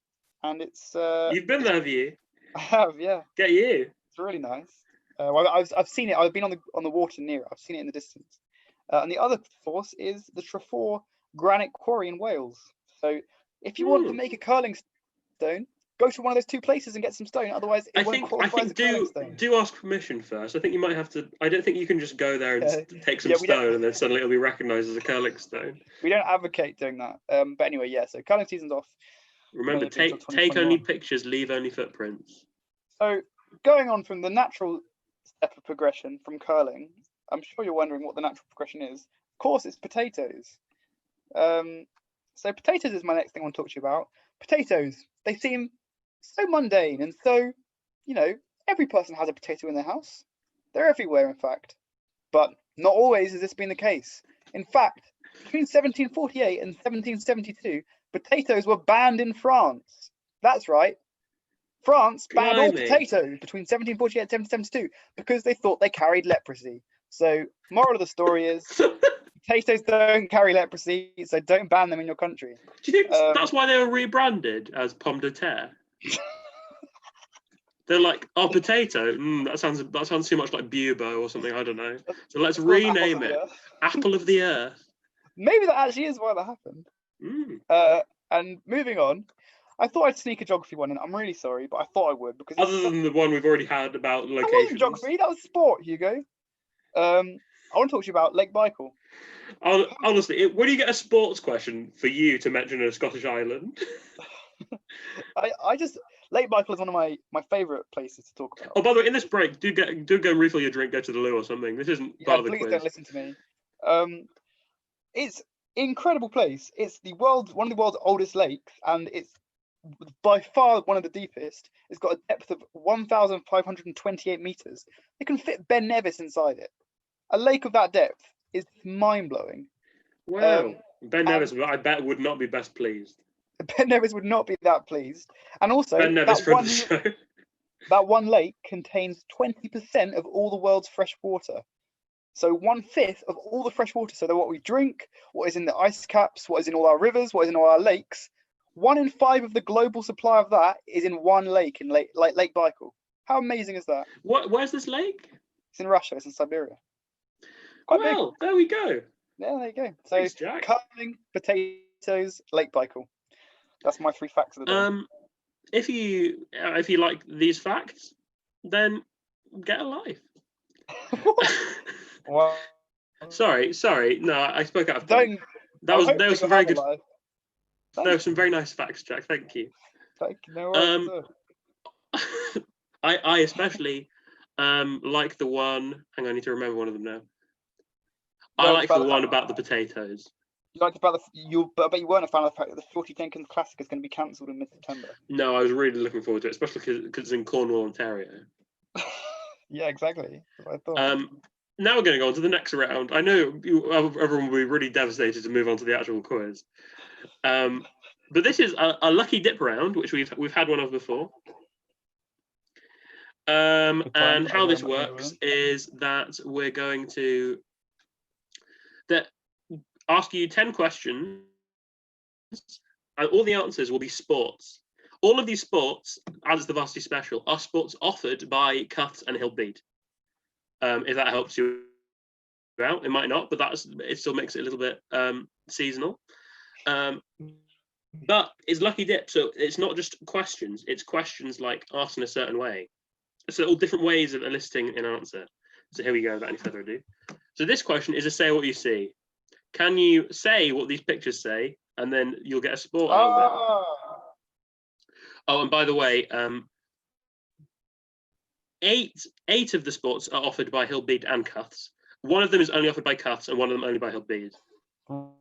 and it's. You've been there, have you? I have, yeah. Get you. It's really nice. I've seen it. I've been on the water near it. I've seen it in the distance. And the other source is the Trefor Granite Quarry in Wales. So if you want to make a curling stone, go to one of those 2 places and get some stone. Otherwise, it won't qualify as a curling stone. Do ask permission first. I think you might have to. I don't think you can just go there and take some stone and then suddenly it'll be recognised as a curling stone. We don't advocate doing that. But anyway, yeah. So curling season's off. Remember, take only pictures, leave only footprints. So going on from the natural step of progression from curling, I'm sure you're wondering what the natural progression is. Of course, it's potatoes. So potatoes is my next thing I want to talk to you about. Potatoes, they seem so mundane, and so, every person has a potato in their house. They're everywhere, in fact. But not always has this been the case. In fact, between 1748 and 1772, potatoes were banned in France. That's right. France banned all potatoes between 1748 and 1772 because they thought they carried leprosy. So, moral of the story is, potatoes don't carry leprosy, so don't ban them in your country. Do you think that's why they were rebranded as pomme de terre? They're like, potato. That sounds too much like bubo or something. I don't know. So let's rename it Apple of the Earth. Maybe that actually is why that happened. And moving on, I thought I'd sneak a geography one in. I'm really sorry, but I thought I would because other than the one we've already had about locations. That wasn't geography. That was sport, Hugo. I want to talk to you about Lake Baikal. Honestly, when you get a sports question for you to mention a Scottish island. I just Lake Baikal is one of my favourite places to talk about. Oh, by the way, in this break, do go and refill your drink, go to the loo or something. This isn't part of the please quiz. don't listen to me. It's incredible place. It's one of the world's oldest lakes, and it's by far one of the deepest. It's got a depth of 1,528 meters. It can fit Ben Nevis inside it. A lake of that depth is mind-blowing. Wow. Ben Nevis, I bet, would not be best pleased. Ben Nevis would not be that pleased. And also, Ben Nevis for the show. That one lake contains 20% of all the world's fresh water. So 1/5 of all the fresh water, so that what we drink, what is in the ice caps, what is in all our rivers, what is in all our lakes, 1 in 5 of the global supply of that is in one lake, in Lake Baikal. How amazing is that? Where's this lake? It's in Russia. It's in Siberia. Quite big. There we go. Yeah, there you go. So Thanks, Jack. curling, potatoes, Lake Baikal. That's my 3 facts of the day. If you like these facts, then get a life. Well, sorry. No, I spoke out of turn. There was some very good. There were some very nice facts, Jack. Thank you. Thank you. No worries. I especially like the one. Hang on, I need to remember one of them now. I like the one about the potatoes. You liked about I bet you weren't a fan of the fact that the 40 Jenkins Classic is going to be cancelled in mid-September. No, I was really looking forward to it, especially because it's in Cornwall, Ontario. Yeah, exactly. That's what I thought. Now we're going to go on to the next round. I know everyone will be really devastated to move on to the actual quiz. But this is a lucky dip round, which we've had one of before. And how this works is that we're going to ask you 10 questions, and all the answers will be sports. All of these sports, as the Varsity Special, are sports offered by Cuths and Hillbeat. If that helps you out, it might not, but it still makes it a little bit seasonal. But it's lucky dip, so it's not just questions. It's questions like asked in a certain way. So all different ways of eliciting an answer. So here we go, without any further ado. So this question is a say what you see. Can you say what these pictures say, and then you'll get a sport out of it? Oh, and by the way, 8 of the sports are offered by Hillbeat and Cuths. One of them is only offered by Cuths, and one of them only by Hillbeat. So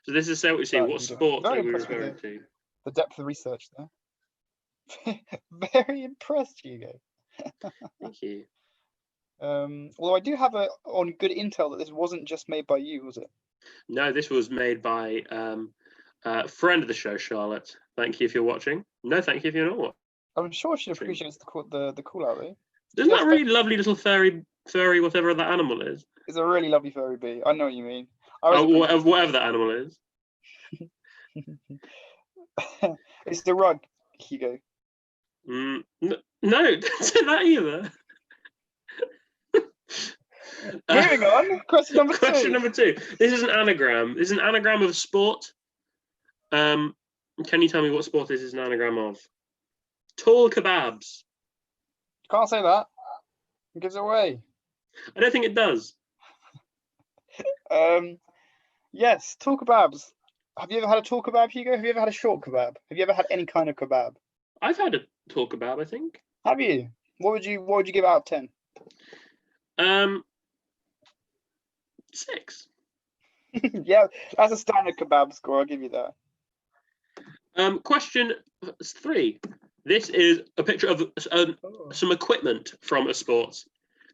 this is say what you see. What sport are we referring to? The depth of research there. Very impressed, Hugo. Thank you. Although I do have on good intel that this wasn't just made by you, was it? No, this was made by a friend of the show, Charlotte. Thank you if you're watching. No, thank you if you're not. I'm sure she appreciates the call out though. Isn't that really lovely little furry, whatever that animal is? It's a really lovely furry bee. I know what you mean. Whatever that animal is. It's the rug, Hugo. No, don't say that either. Moving on. Question number 2. Question number 2. This is an anagram. This is an anagram of sport. Can you tell me what sport this is an anagram of? Tall kebabs. Can't say that. It gives it away. I don't think it does. Yes, tall kebabs. Have you ever had a tall kebab, Hugo? Have you ever had a short kebab? Have you ever had any kind of kebab? I've had a tall kebab, I think. Have you? What would you give out of 10? 6. Yeah, that's a standard kebab score. I'll give you that. Question 3. This is a picture of some equipment from a sport.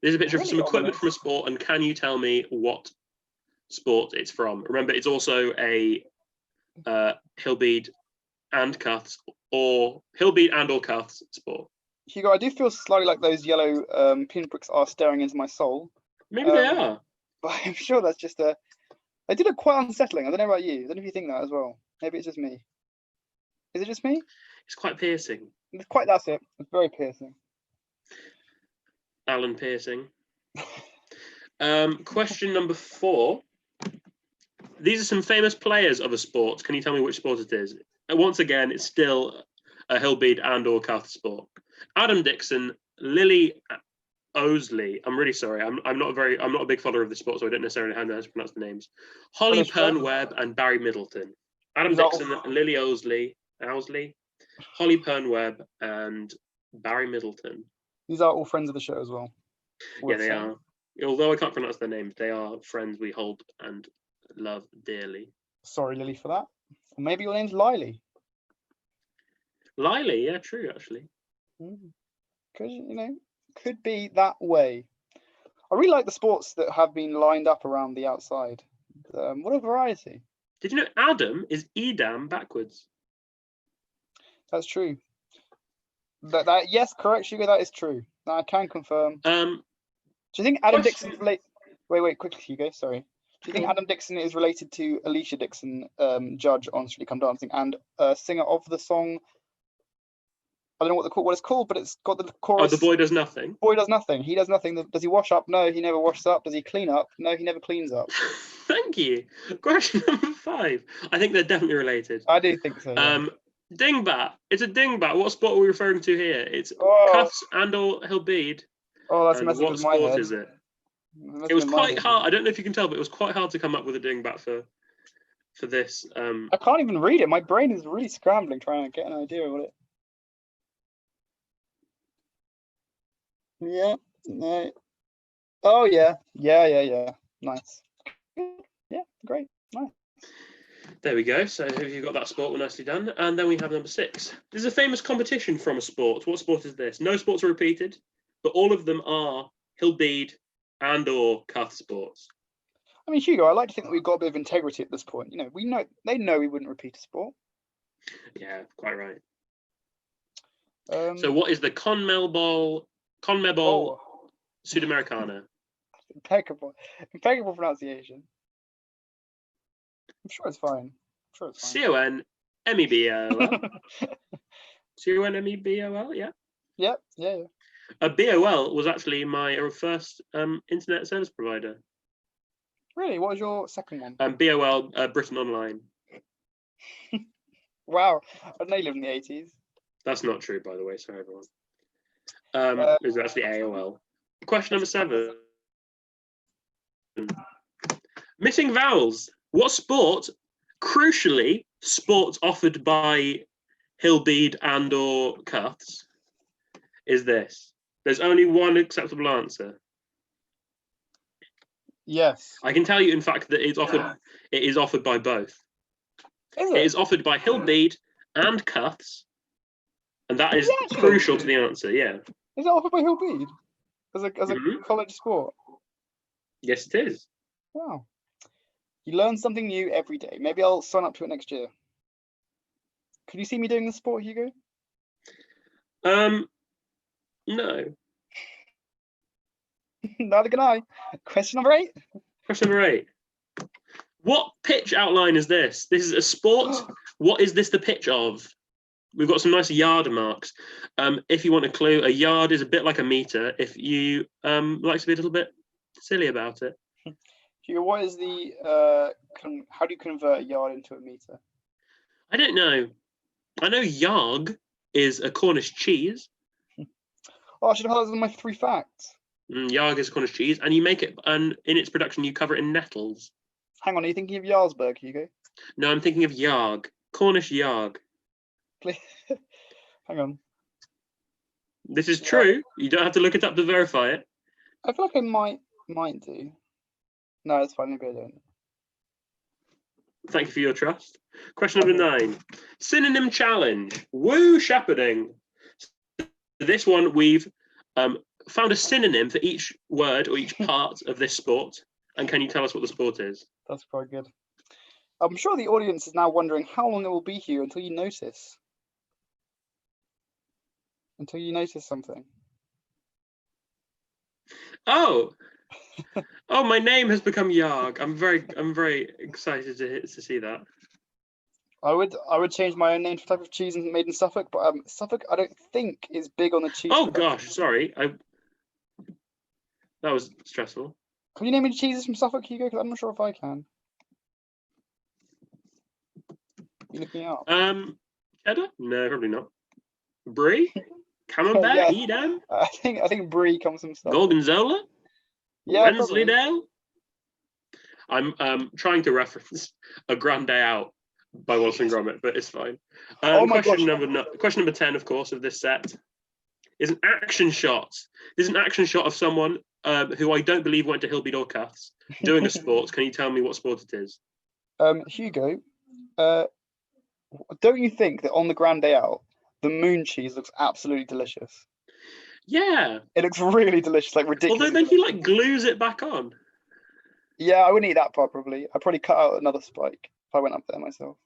This is a picture of some equipment from a sport, and can you tell me what sport it's from? Remember, it's also a Hillbeat and Cuths, or Hillbeat and or Cuths sport. Hugo, I do feel slightly like those yellow pinpricks are staring into my soul. Maybe they are. But I'm sure that's just they do look quite unsettling. I don't know about you. I don't know if you think that as well. Maybe it's just me. Is it just me? It's quite piercing. That's it. It's very piercing. Alan piercing. Question number 4. These are some famous players of a sport. Can you tell me which sport it is? Once again, it's still a Hillbeat and or Cuths sport. Adam Dixon, Lily Osley. I'm really sorry. I'm not a big follower of the sport, so I don't necessarily know how to pronounce the names. Holly Pernwebb and Barry Middleton. Adam Dixon, Lily Owsley, Holly Pernwebb, and Barry Middleton. These are all friends of the show as well. Yeah, they are. Although I can't pronounce their names, they are friends we hold and love dearly. Sorry, Lily, for that. Or maybe your name's Lily. Lily, yeah, true, actually. Because, you know, could be that way. I really like the sports that have been lined up around the outside. What a variety. Did you know Adam is Edam backwards? That's true. That yes, correct, Hugo, that is true. I can confirm. Do you think Adam Dixon is related? Wait, quickly, Hugo, sorry. Do you think Adam Dixon is related to Alicia Dixon, judge on Strictly Come Dancing, and singer of the song? I don't know what it's called, but it's got the chorus. Oh, The Boy Does Nothing. Boy does nothing. He does nothing. Does he wash up? No, he never washes up. Does he clean up? No, he never cleans up. Thank you. Question number 5. I think they're definitely related. I do think so. Yeah. Dingbat. It's a dingbat. What sport are we referring to here? It's cuffs and/or Hilbead. Oh, that's messing with my head. What sport is it? It was quite hard. I don't know if you can tell, but it was quite hard to come up with a dingbat for this. I can't even read it. My brain is really scrambling trying to get an idea of what it. Yeah. No. Oh yeah. Yeah. Nice. Yeah. Great. Nice. There we go. So if you've got that sport, well, nicely done. And then we have number 6. This is a famous competition from a sport. What sport is this? No sports are repeated, but all of them are Hilbead and/or Cuff sports. I mean, Hugo, I like to think that we've got a bit of integrity at this point. You know, they know we wouldn't repeat a sport. Yeah, quite right. So what is the CONMEBOL Sudamericana? Impeccable pronunciation. I'm sure it's fine. CONMEBOL. CONMEBOL, yeah. Yeah. BOL was actually my first internet service provider. Really? What was your second one? BOL, Britain Online. Wow, I didn't know you lived in the 80s. That's not true, by the way. Sorry, everyone. It was actually AOL. Question number 7. Missing vowels. What sport, crucially, sports offered by Hilbead and/or Cuffs, is this? There's only one acceptable answer. Yes. I can tell you, in fact, that it's offered. It is offered by both. Is it? It is offered by Hilbead and Cuffs, and that is crucial to the answer. Yeah. Is it offered by Hilbead as a college sport? Yes, it is. Wow. You learn something new every day. Maybe I'll sign up to it next year. Could you see me doing this sport, Hugo? No. Neither can I. Question number 8. Question number 8. What pitch outline is this? This is a sport. What is this the pitch of? We've got some nice yard marks. If you want a clue, a yard is a bit like a meter. If you like to be a little bit silly about it. Hugo, what is the how do you convert a yard into a meter? I don't know. I know yarg is a Cornish cheese. Oh, I should have had those in my 3 facts. Yarg is Cornish cheese, and you make it, and in its production, you cover it in nettles. Hang on, are you thinking of Jarlsberg, Hugo? No, I'm thinking of yarg, Cornish yarg. Hang on. This is true. You don't have to look it up to verify it. I feel like I might do. No, it's fine. Maybe I don't. Thank you for your trust. Question number 9. Synonym challenge. Woo shepherding. This one, we've found a synonym for each word or each part of this sport. And can you tell us what the sport is? That's quite good. I'm sure the audience is now wondering how long it will be here until you notice. Until you notice something. Oh, my name has become Yarg. I'm very excited to see that. I would change my own name to type of cheese made in Suffolk, but Suffolk I don't think is big on the cheese. Oh gosh, sorry. That was stressful. Can you name any cheeses from Suffolk, Hugo? Because I'm not sure if I can. You looking up? Cheddar? No, probably not. Brie? Camembert, Yeah. Edam, I think Brie comes from stuff. Gorgonzola, Yeah, probably. Wensleydale. I'm trying to reference A Grand Day Out by Wallace and Gromit, but it's fine. Oh my question gosh. question number 10, of course, of this set is an action shot. This is an action shot of someone who I don't believe went to Hillbeat or Cuths doing a sport. Can you tell me what sport it is? Hugo, don't you think that on the Grand Day Out, the moon cheese looks absolutely delicious? Yeah. It looks really delicious, like ridiculous. Although then he like glues it back on. Yeah, I wouldn't eat that part probably. I'd probably cut out another spike if I went up there myself.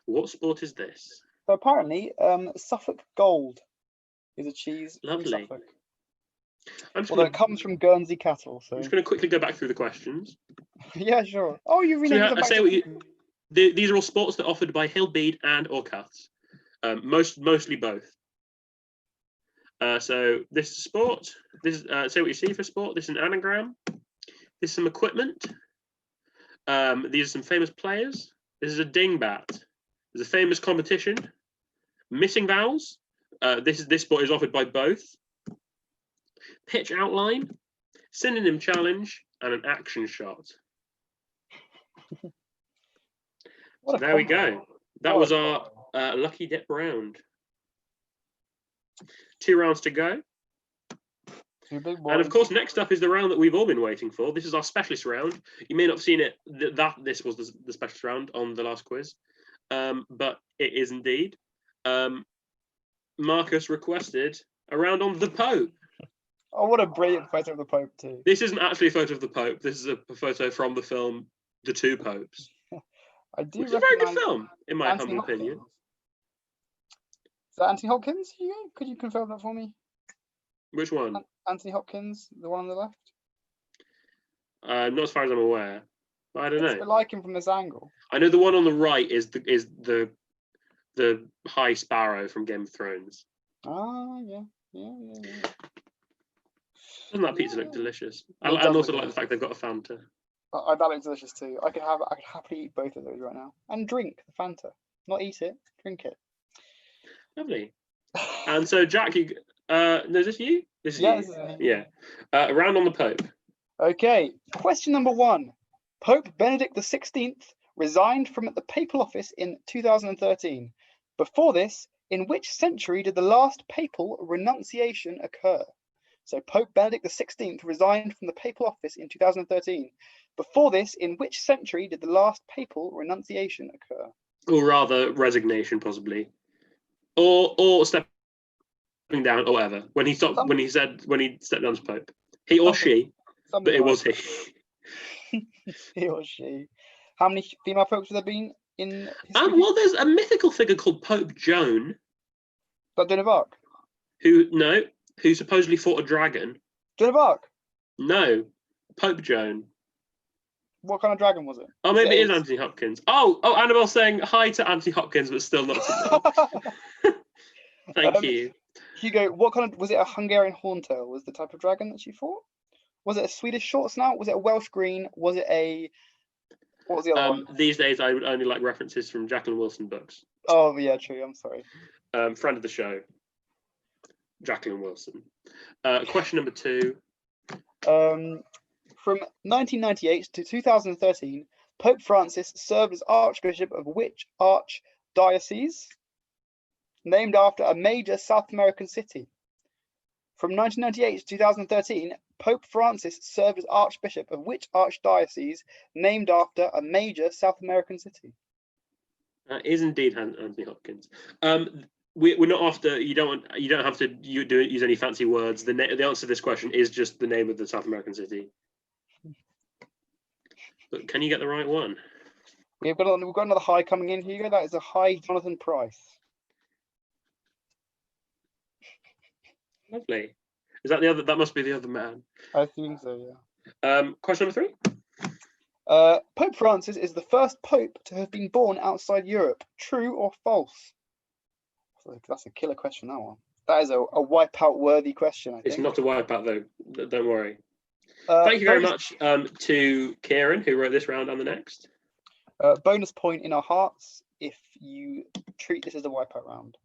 What sport is this? So apparently, Suffolk Gold is a cheese Lovely. from Suffolk. Although it comes from Guernsey cattle, so I'm just going to quickly go back through the questions. yeah, sure. Oh, you renamed them back to... These are all sports that are offered by Hillbeat and or Cuths. Mostly both. So this is sport. This is say what you see for sport. This is an anagram. This is some equipment. These are some famous players. This is a dingbat. There's a famous competition. Missing vowels. This sport is offered by both. Pitch outline, synonym challenge, and an action shot. So there we go. That was our lucky dip round. 2 rounds to go. And of course, next up is the round that we've all been waiting for. This is our specialist round. You may not have seen it, this was the specialist round on the last quiz, but it is indeed. Marcus requested a round on the Pope. Oh, what a brilliant photo of the Pope too. This isn't actually a photo of the Pope. This is a photo from the film The Two Popes. I do. Which is a very good film, in my humble opinion. Is that Anthony Hopkins? Could you confirm that for me? Which one? Anthony Hopkins, the one on the left. Not as far as I'm aware. I don't know. I like him from this angle. I know the one on the right is the High Sparrow from Game of Thrones. Ah, yeah. Doesn't that pizza look delicious? I also like the fact they've got a Fanta. That looks delicious too. I could happily eat both of those right now and drink the Fanta. Not eat it, drink it. Lovely. And so, Jack, is this you? This is you. This is me. Yeah. A round on the Pope. Okay. Question number 1. Pope Benedict XVI resigned from the papal office in 2013. Before this, in which century did the last papal renunciation occur? So Pope Benedict XVI resigned from the papal office in 2013. Before this, in which century did the last papal renunciation occur? Or rather, resignation, possibly, or stepping down, or whatever. When he stepped down as Pope, he or she, but it was he. He or she. How many female popes have there been in history? Well, there's a mythical figure called Pope Joan. But Joan of Arc? Who supposedly fought a dragon. Joan of Arc? No, Pope Joan. What kind of dragon was it? Oh, maybe it is Anthony Hopkins. Oh, Annabelle's saying hi to Anthony Hopkins, but still not to me. Thank you. Hugo, what kind of, was it a Hungarian horntail was the type of dragon that she fought? Was it a Swedish short snout? Was it a Welsh green? Was it what was the other one? These days I would only like references from Jacqueline Wilson books. Oh yeah, true, I'm sorry. Friend of the show, Jacqueline Wilson. Question number 2. From 1998 to 2013, Pope Francis served as Archbishop of which archdiocese? Named after a major South American city. From 1998 to 2013, Pope Francis served as Archbishop of which archdiocese? Named after a major South American city. That is indeed Anthony Hopkins. We're not after. You don't have to use any fancy words. The answer to this question is just the name of the South American city. But can you get the right one? We've got another high coming in, Hugo. That is a high Jonathan Price. Lovely. Is that the other? That must be the other man. I think so, yeah. Question number 3. Pope Francis is the first pope to have been born outside Europe. True or false? That's a killer question, that one. That is a wipeout worthy question, I think. It's not a wipeout though. Don't worry. Thank you very much to Kieran, who wrote this round and the next. Bonus point in our hearts if you treat this as a wipeout round.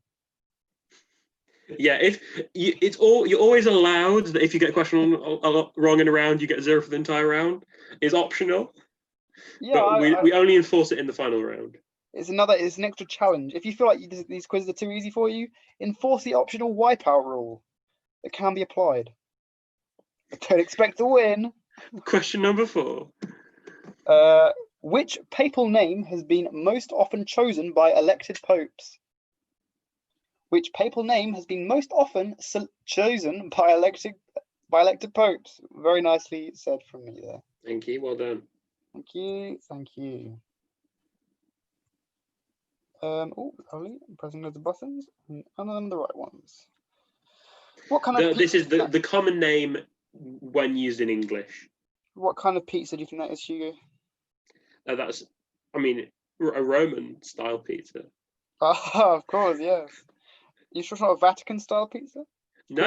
Yeah, if you, you're always allowed that if you get a question wrong in a round, you get 0 for the entire round. It's optional, Yeah, but we only enforce it in the final round. it's an extra challenge. If you feel like these quizzes are too easy for you, enforce the optional wipeout rule. It can be applied. I don't expect to win. Question number 4. Which papal name has been most often chosen by elected popes? Which papal name has been most often chosen by elected popes? Very nicely said from me there. Thank you. Well done. Thank you. Thank you. Oh, lovely. I'm pressing loads of buttons. None of them are the right ones. What kind of This is the common name when used in English. What kind of pizza do you think that is, Hugo? That's, I mean, a Roman style pizza. Ah, of course, yes. You sure it's not a Vatican style pizza? No,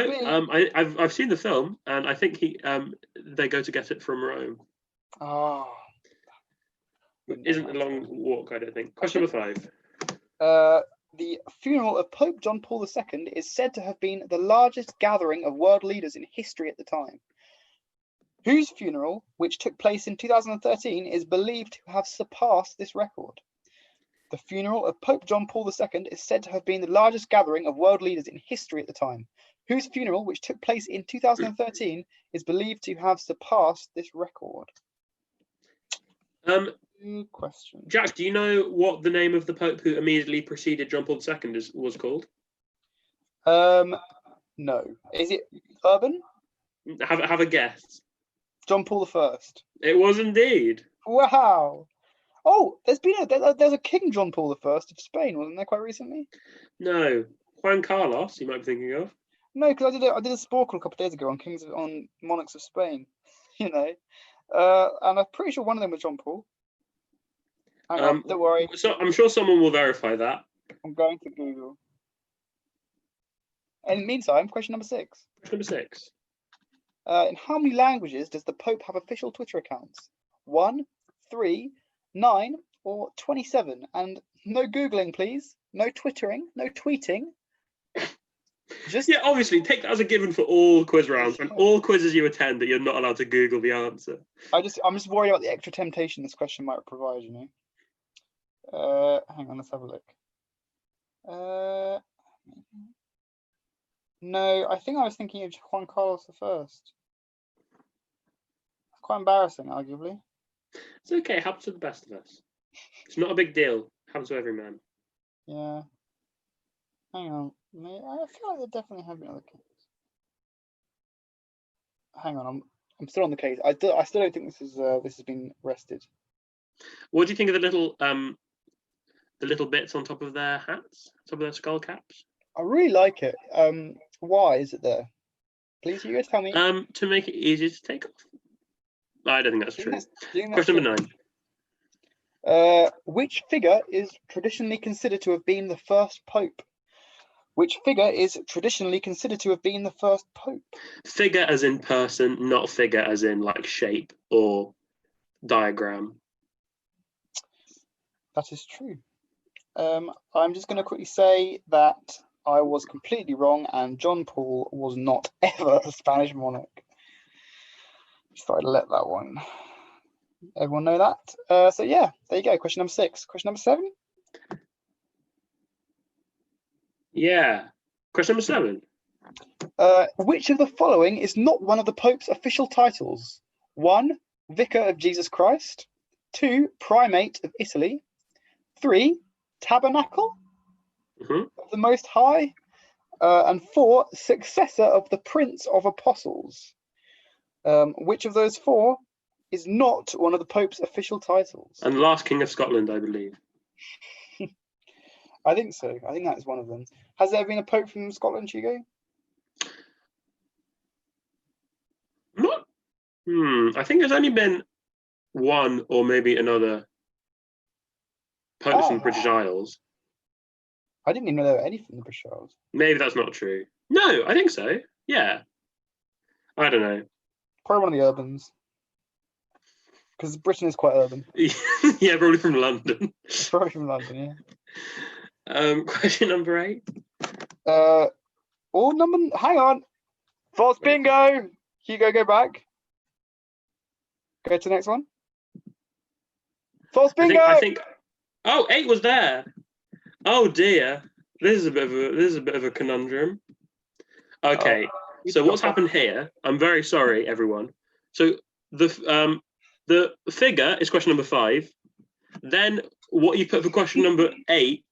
I've seen the film, and I think they go to get it from Rome. Oh. It isn't a long walk, I don't think. Question number 5. The funeral of Pope John Paul II is said to have been the largest gathering of world leaders in history at the time. Whose funeral, which took place in 2013, is believed to have surpassed this record? The funeral of Pope John Paul II is said to have been the largest gathering of world leaders in history at the time. Whose funeral, which took place in 2013, is believed to have surpassed this record? Good question. Jack, do you know what the name of the Pope who immediately preceded John Paul II was called? No. Is it Urban? Have a guess. John Paul I. It was indeed. Wow. Oh, there's a King John Paul I of Spain, wasn't there, quite recently? No, Juan Carlos. You might be thinking of. No, because I did a sporkle a couple of days ago on monarchs of Spain. You know, and I'm pretty sure one of them was John Paul. Hang on, don't worry. So I'm sure someone will verify that. I'm going to Google. In the meantime, question number 6. Question number 6. In how many languages does the Pope have official Twitter accounts? 1, 3, 9, or 27? And no Googling, please. No Twittering. No tweeting. Yeah, obviously, take that as a given for all quiz rounds and all quizzes you attend that you're not allowed to Google the answer. I'm just worried about the extra temptation this question might provide, you know. Hang on, let's have a look. No, I think I was thinking of Juan Carlos I. Quite embarrassing, arguably. It's okay, it happens to the best of us. It's not a big deal. It happens to every man. Yeah. Hang on. I feel like there definitely have been other kings. Hang on, I'm still on the case. I still don't think this has been rested. What do you think of the little bits on top of their hats, top of their skull caps? I really like it. Why is it there? Please, you guys tell me. To make it easier to take off. I don't think that's true. Question number 9. Which figure is traditionally considered to have been the first pope? Which figure is traditionally considered to have been the first pope? Figure as in person, not figure as in like shape or diagram. That is true. I'm just going to quickly say that I was completely wrong, and John Paul was not ever a Spanish monarch. Just thought I'd let that one. Everyone know that. So yeah, there you go. Question number 6. Question number 7. Yeah. Question number 7. Which of the following is not one of the Pope's official titles? 1, Vicar of Jesus Christ. 2, Primate of Italy. 3, Tabernacle of the Most High. And 4, Successor of the Prince of Apostles. Which of those 4 is not one of the Pope's official titles? And last King of Scotland, I believe. I think so. I think that is one of them. Has there been a Pope from Scotland, Hugo? Not. I think there's only been one or maybe another Pope from the British Isles. I didn't even know there were any from the British Isles. Maybe that's not true. No, I think so. Yeah. I don't know. Probably one of the urbans. Because Britain is quite urban. Yeah, probably from London. Probably from London, yeah. Question number 8. Or number. Hang on. False bingo. Hugo, go back. Go to the next one. False bingo. I think. Oh, 8 was there. Oh dear. This is a bit of a conundrum. Okay. So what's happened here? I'm very sorry, everyone. So the figure is question number 5. Then what you put for question number 8.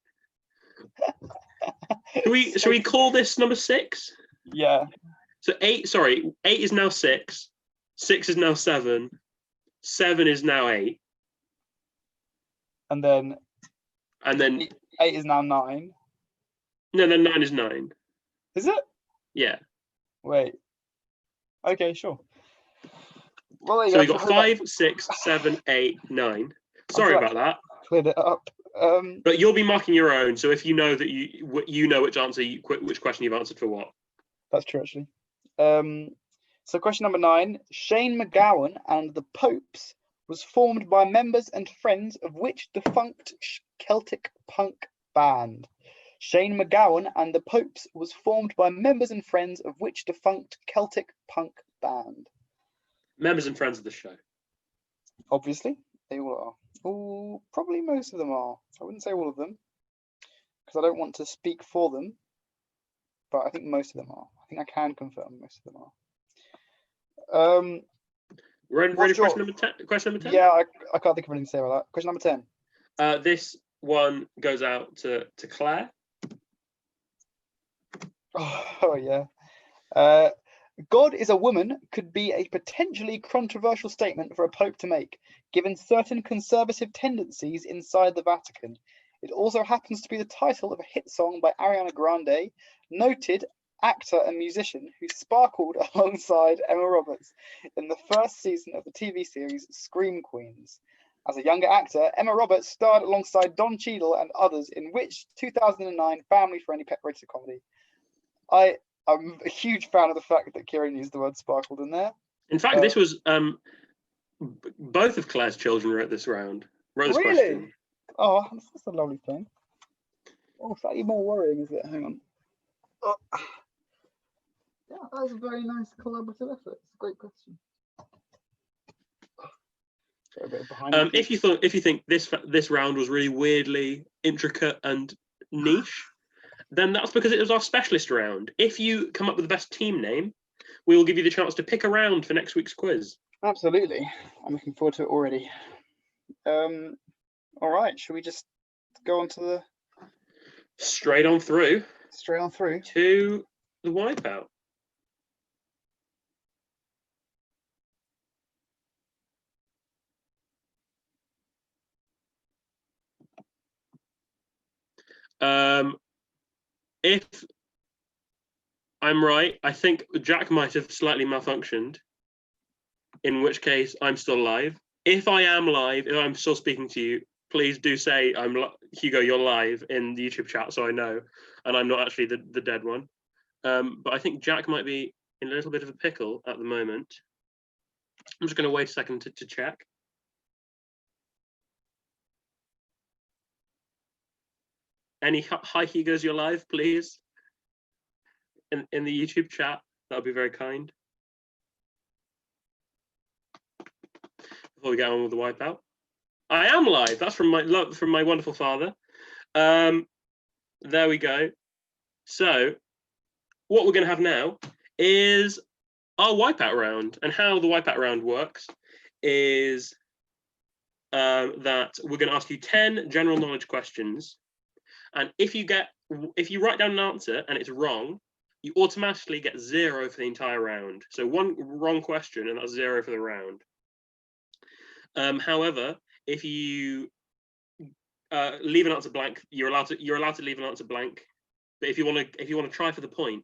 Should we call this number 6? Yeah. So 8. Sorry, 8 is now 6. 6 is now 7. 7 is now 8. And then 8 is now 9. No, then 9 is 9. Is it? Yeah. Wait. Okay, sure. Well, so we got 5, 6, 7, 8, 9. Sorry about that. Cleared it up. But you'll be marking your own. So if you know that you know which answer, which question you've answered for what. That's true, actually. So question number 9: Shane MacGowan and the Popes was formed by members and friends of which defunct Celtic punk band? Shane MacGowan and the Popes was formed by members and friends of which defunct Celtic punk band? Members and friends of the show. Obviously, they all are. Oh, probably most of them are. I wouldn't say all of them, because I don't want to speak for them, but I think most of them are. I think I can confirm most of them are. Ready for question number 10? Question number 10? Yeah, I can't think of anything to say about that. Question number 10. This one goes out to Claire. Oh yeah. God is a woman could be a potentially controversial statement for a pope to make, given certain conservative tendencies inside the Vatican. It also happens to be the title of a hit song by Ariana Grande, noted actor and musician who sparkled alongside Emma Roberts in the first season of the TV series Scream Queens. As a younger actor, Emma Roberts starred alongside Don Cheadle and others in which 2009 family-friendly pep-rated comedy? I'm a huge fan of the fact that Kieran used the word sparkled in there. In fact, this was both of Claire's children wrote this round. Wrote this question. Oh, that's a lovely thing. Oh, slightly more worrying, is it? Hang on. Oh. Yeah, that was a very nice collaborative effort. It's a great question. If you think this round was really weirdly intricate and niche, then that's because it was our specialist round. If you come up with the best team name, we will give you the chance to pick a round for next week's quiz. Absolutely. I'm looking forward to it already. All right, should we just go on to the... Straight on through. Straight on through. To the wipeout. If I'm right, I think Jack might have slightly malfunctioned, in which case I'm still live. If I am live, if I'm still speaking to you, please do say Hugo, you're live in the YouTube chat so I know, and I'm not actually the dead one. But I think Jack might be in a little bit of a pickle at the moment. I'm just going to wait a second to check. Any hi Hugos, you're live, please. In the YouTube chat, that would be very kind. Before we get on with the wipeout, I am live. That's from my wonderful father. There we go. So, what we're going to have now is our wipeout round, and how the wipeout round works is that we're going to ask you 10 general knowledge questions, and if you write down an answer and it's wrong, you automatically get 0 for the entire round. So one wrong question and that's 0 for the round. However, if you leave an answer blank, you're allowed to leave an answer blank. But if you want to try for the point,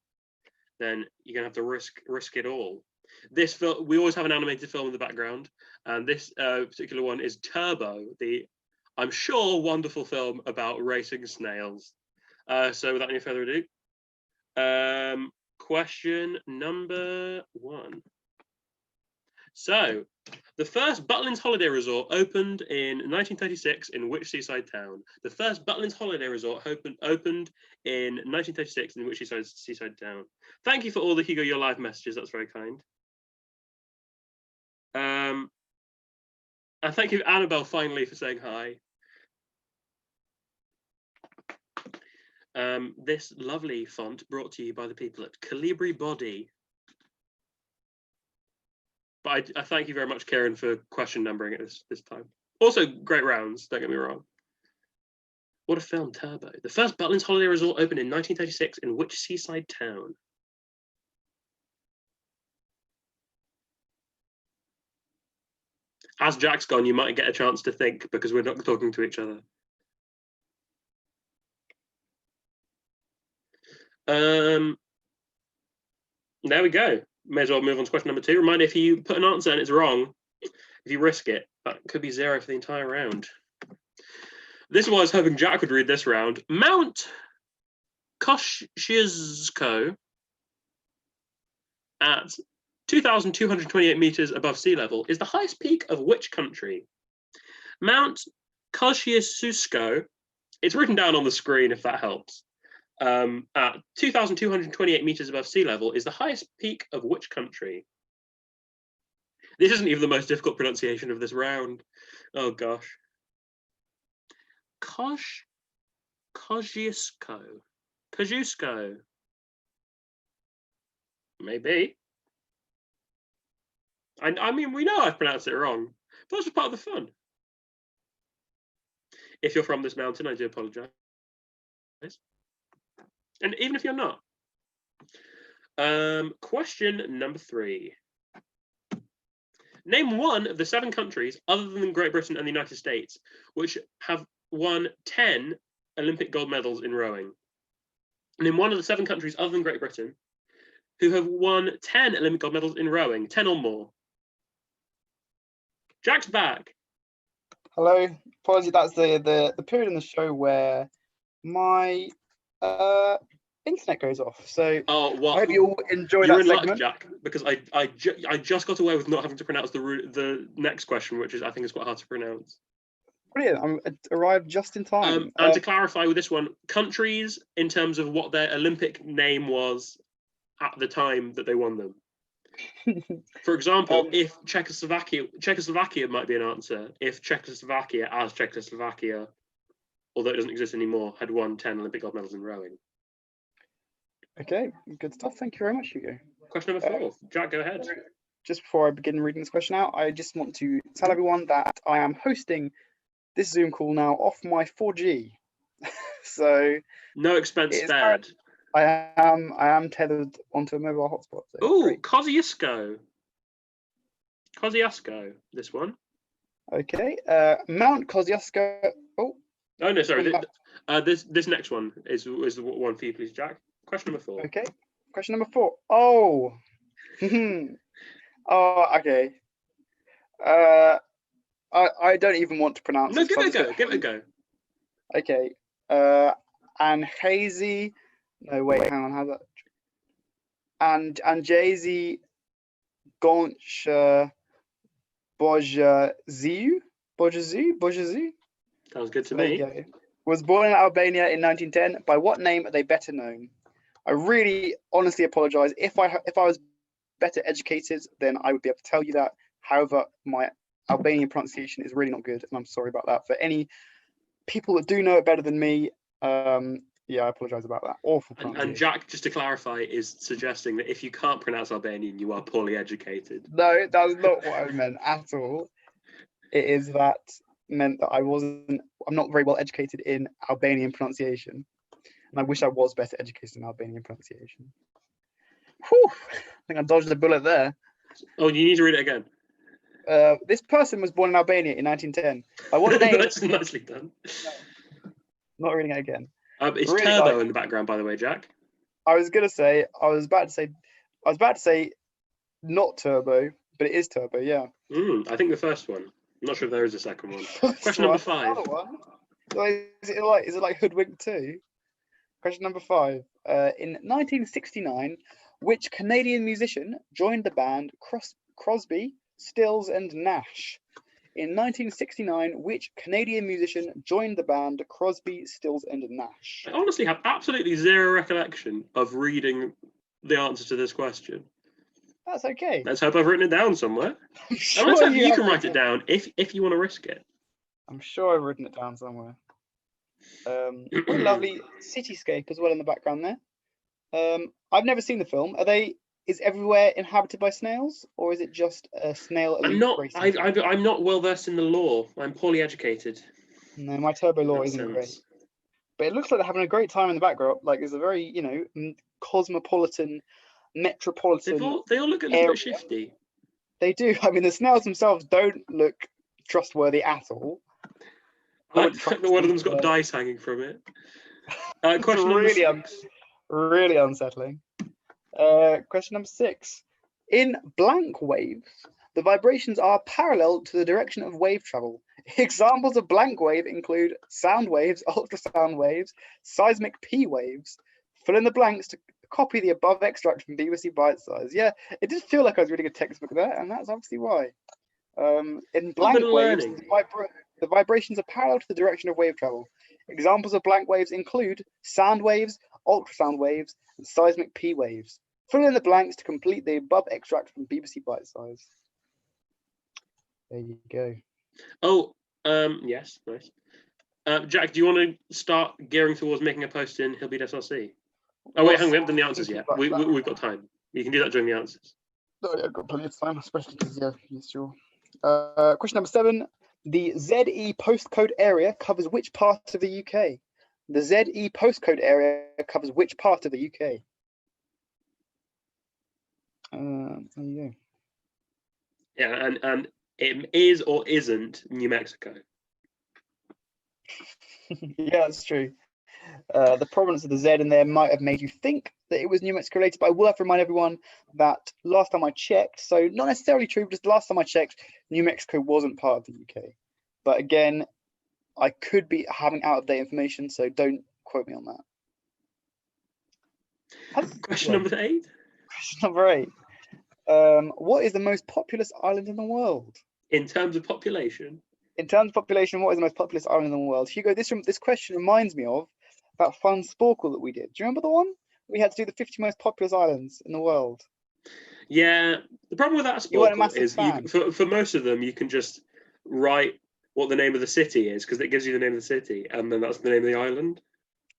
then you're gonna have to risk it all. This film, we always have an animated film in the background, and this particular one is Turbo, the I'm sure wonderful film about racing snails. So without any further ado, question number 1. So, the first Butlins holiday resort opened in 1936 in which seaside town? The first Butlins holiday resort opened in 1936 in which seaside town? Thank you for all the Hugo Your Live messages. That's very kind. And thank you, Annabelle, finally, for saying hi. This lovely font brought to you by the people at Calibri Body. But I thank you very much, Karen, for question numbering it this time. Also, great rounds, don't get me wrong. What a film, Turbo. The first Butlins holiday resort opened in 1936 in which seaside town? As Jack's gone, you might get a chance to think because we're not talking to each other. There we go. May as well move on to question number 2. Reminder, if you put an answer and it's wrong, if you risk it, that could be 0 for the entire round. This is what I was hoping Jack would read this round. Mount Kosciuszko at 2,228 meters above sea level is the highest peak of which country? Mount Kosciuszko, it's written down on the screen if that helps. At 2,228 meters above sea level is the highest peak of which country? This isn't even the most difficult pronunciation of this round. Oh gosh. Kosciuszko. Kosciuszko. Maybe. I mean, we know I've pronounced it wrong, but that's just part of the fun. If you're from this mountain, I do apologize. And even if you're not. Question number 3. Name one of the 7 countries, other than Great Britain and the United States, which have won 10 Olympic gold medals in rowing. Name one of the 7 countries, other than Great Britain, who have won 10 Olympic gold medals in rowing, 10 or more. Jack's back. Hello. Apologies, that's the period in the show where my internet goes off. So I hope you all enjoy that segment. Luck, Jack, because I just got away with not having to pronounce the next question, which I think is quite hard to pronounce. Brilliant. I arrived just in time. And to clarify with this one, countries in terms of what their Olympic name was at the time that they won them. For example, if Czechoslovakia might be an answer. If Czechoslovakia, as Czechoslovakia, although it doesn't exist anymore, had won 10 Olympic gold medals in rowing. Okay, good stuff. Thank you very much, Hugo. Question number 4. Jack, go ahead. Just before I begin reading this question out, I just want to tell everyone that I am hosting this Zoom call now off my 4G. So no expense spared. I am tethered onto a mobile hotspot. So oh, Kosciuszko, this one. Okay, Mount Kosciuszko. Oh no, sorry. This next one is the one for you, please, Jack. Question number 4. Okay, question number 4. Oh, oh, okay. I don't even want to pronounce. No, give it a go. Okay. And hazy. No, wait, hang on. How's that? And Jay-Z Goncha Bojaziu. Sounds good to me. Was born in Albania in 1910. By what name are they better known? I really honestly apologize. If I was better educated, then I would be able to tell you that. However, my Albanian pronunciation is really not good, and I'm sorry about that. For any people that do know it better than me, yeah, I apologize about that. Awful pronunciation. And Jack, just to clarify, is suggesting that if you can't pronounce Albanian, you are poorly educated. No, that's not what I meant at all. It is that meant that I'm not very well educated in Albanian pronunciation. And I wish I was better educated in Albanian pronunciation. Whew, I think I dodged a bullet there. Oh, you need to read it again. This person was born in Albania in 1910. By what name? That's nicely done. Not reading it again. It's really Turbo in the background, by the way, Jack. I was about to say not Turbo, but it is Turbo, yeah. I think the first one. I'm not sure if there is a second one. Question number 5. Is it like Hoodwink 2? Question number 5. In 1969, which Canadian musician joined the band Crosby, Stills, and Nash. In 1969, which Canadian musician joined the band Crosby, Stills, and Nash? I honestly have absolutely zero recollection of reading the answer to this question. That's okay. Let's hope I've written it down somewhere. I'm And let's sure hope you have can write it down if you want to risk it. I'm sure I've written it down somewhere. What a lovely cityscape as well in the background there. I've never seen the film. Is everywhere inhabited by snails, or is it just a snail elite racing? I'm not well versed in the law. I'm poorly educated. No, my turbo law isn't great. But it looks like they're having a great time in the background. Like, it's a very, cosmopolitan, metropolitan. They all look a little bit shifty. They do. I mean, the snails themselves don't look trustworthy at all. I like the fact that one of them's got dice hanging from it. Question number really, 6. Really unsettling. Question number 6. In blank waves, the vibrations are parallel to the direction of wave travel. Examples of blank wave include sound waves, ultrasound waves, seismic P waves. Fill in the blanks to copy the above extract from BBC Bitesize. Yeah, it did feel like I was reading a textbook there, and that's obviously why. In blank waves, the vibrations are parallel to the direction of wave travel. Examples of blank waves include sound waves, ultrasound waves, and seismic P waves. Fill in the blanks to complete the above extract from BBC Bitesize. There you go. Oh, yes, nice. Jack, do you want to start gearing towards making a post in Hillbeat SRC? Oh wait, hang on, we haven't done the answers yet. We've got time. You can do that during the answers. Oh, yeah, I've got plenty of time, especially because, yes, sure. Question number 7. The ZE postcode area covers which part of the UK? The ZE postcode area covers which part of the UK? There you go. Yeah, and it is or isn't New Mexico. Yeah, that's true. The provenance of the Z in there might have made you think that it was New Mexico related, but I will have to remind everyone that last time I checked, so not necessarily true, but just last time I checked, New Mexico wasn't part of the UK. But again, I could be having out-of-date information, so don't quote me on that. Question number 8. Question number 8. What is the most populous island in the world? In terms of population? In terms of population, what is the most populous island in the world? Hugo, this question reminds me of that fun Sporkle that we did. Do you remember the one? We had to do the 50 most populous islands in the world. Yeah, the problem with that Sporkle is for most of them, you can just write what the name of the city is because it gives you the name of the city, and then that's the name of the island.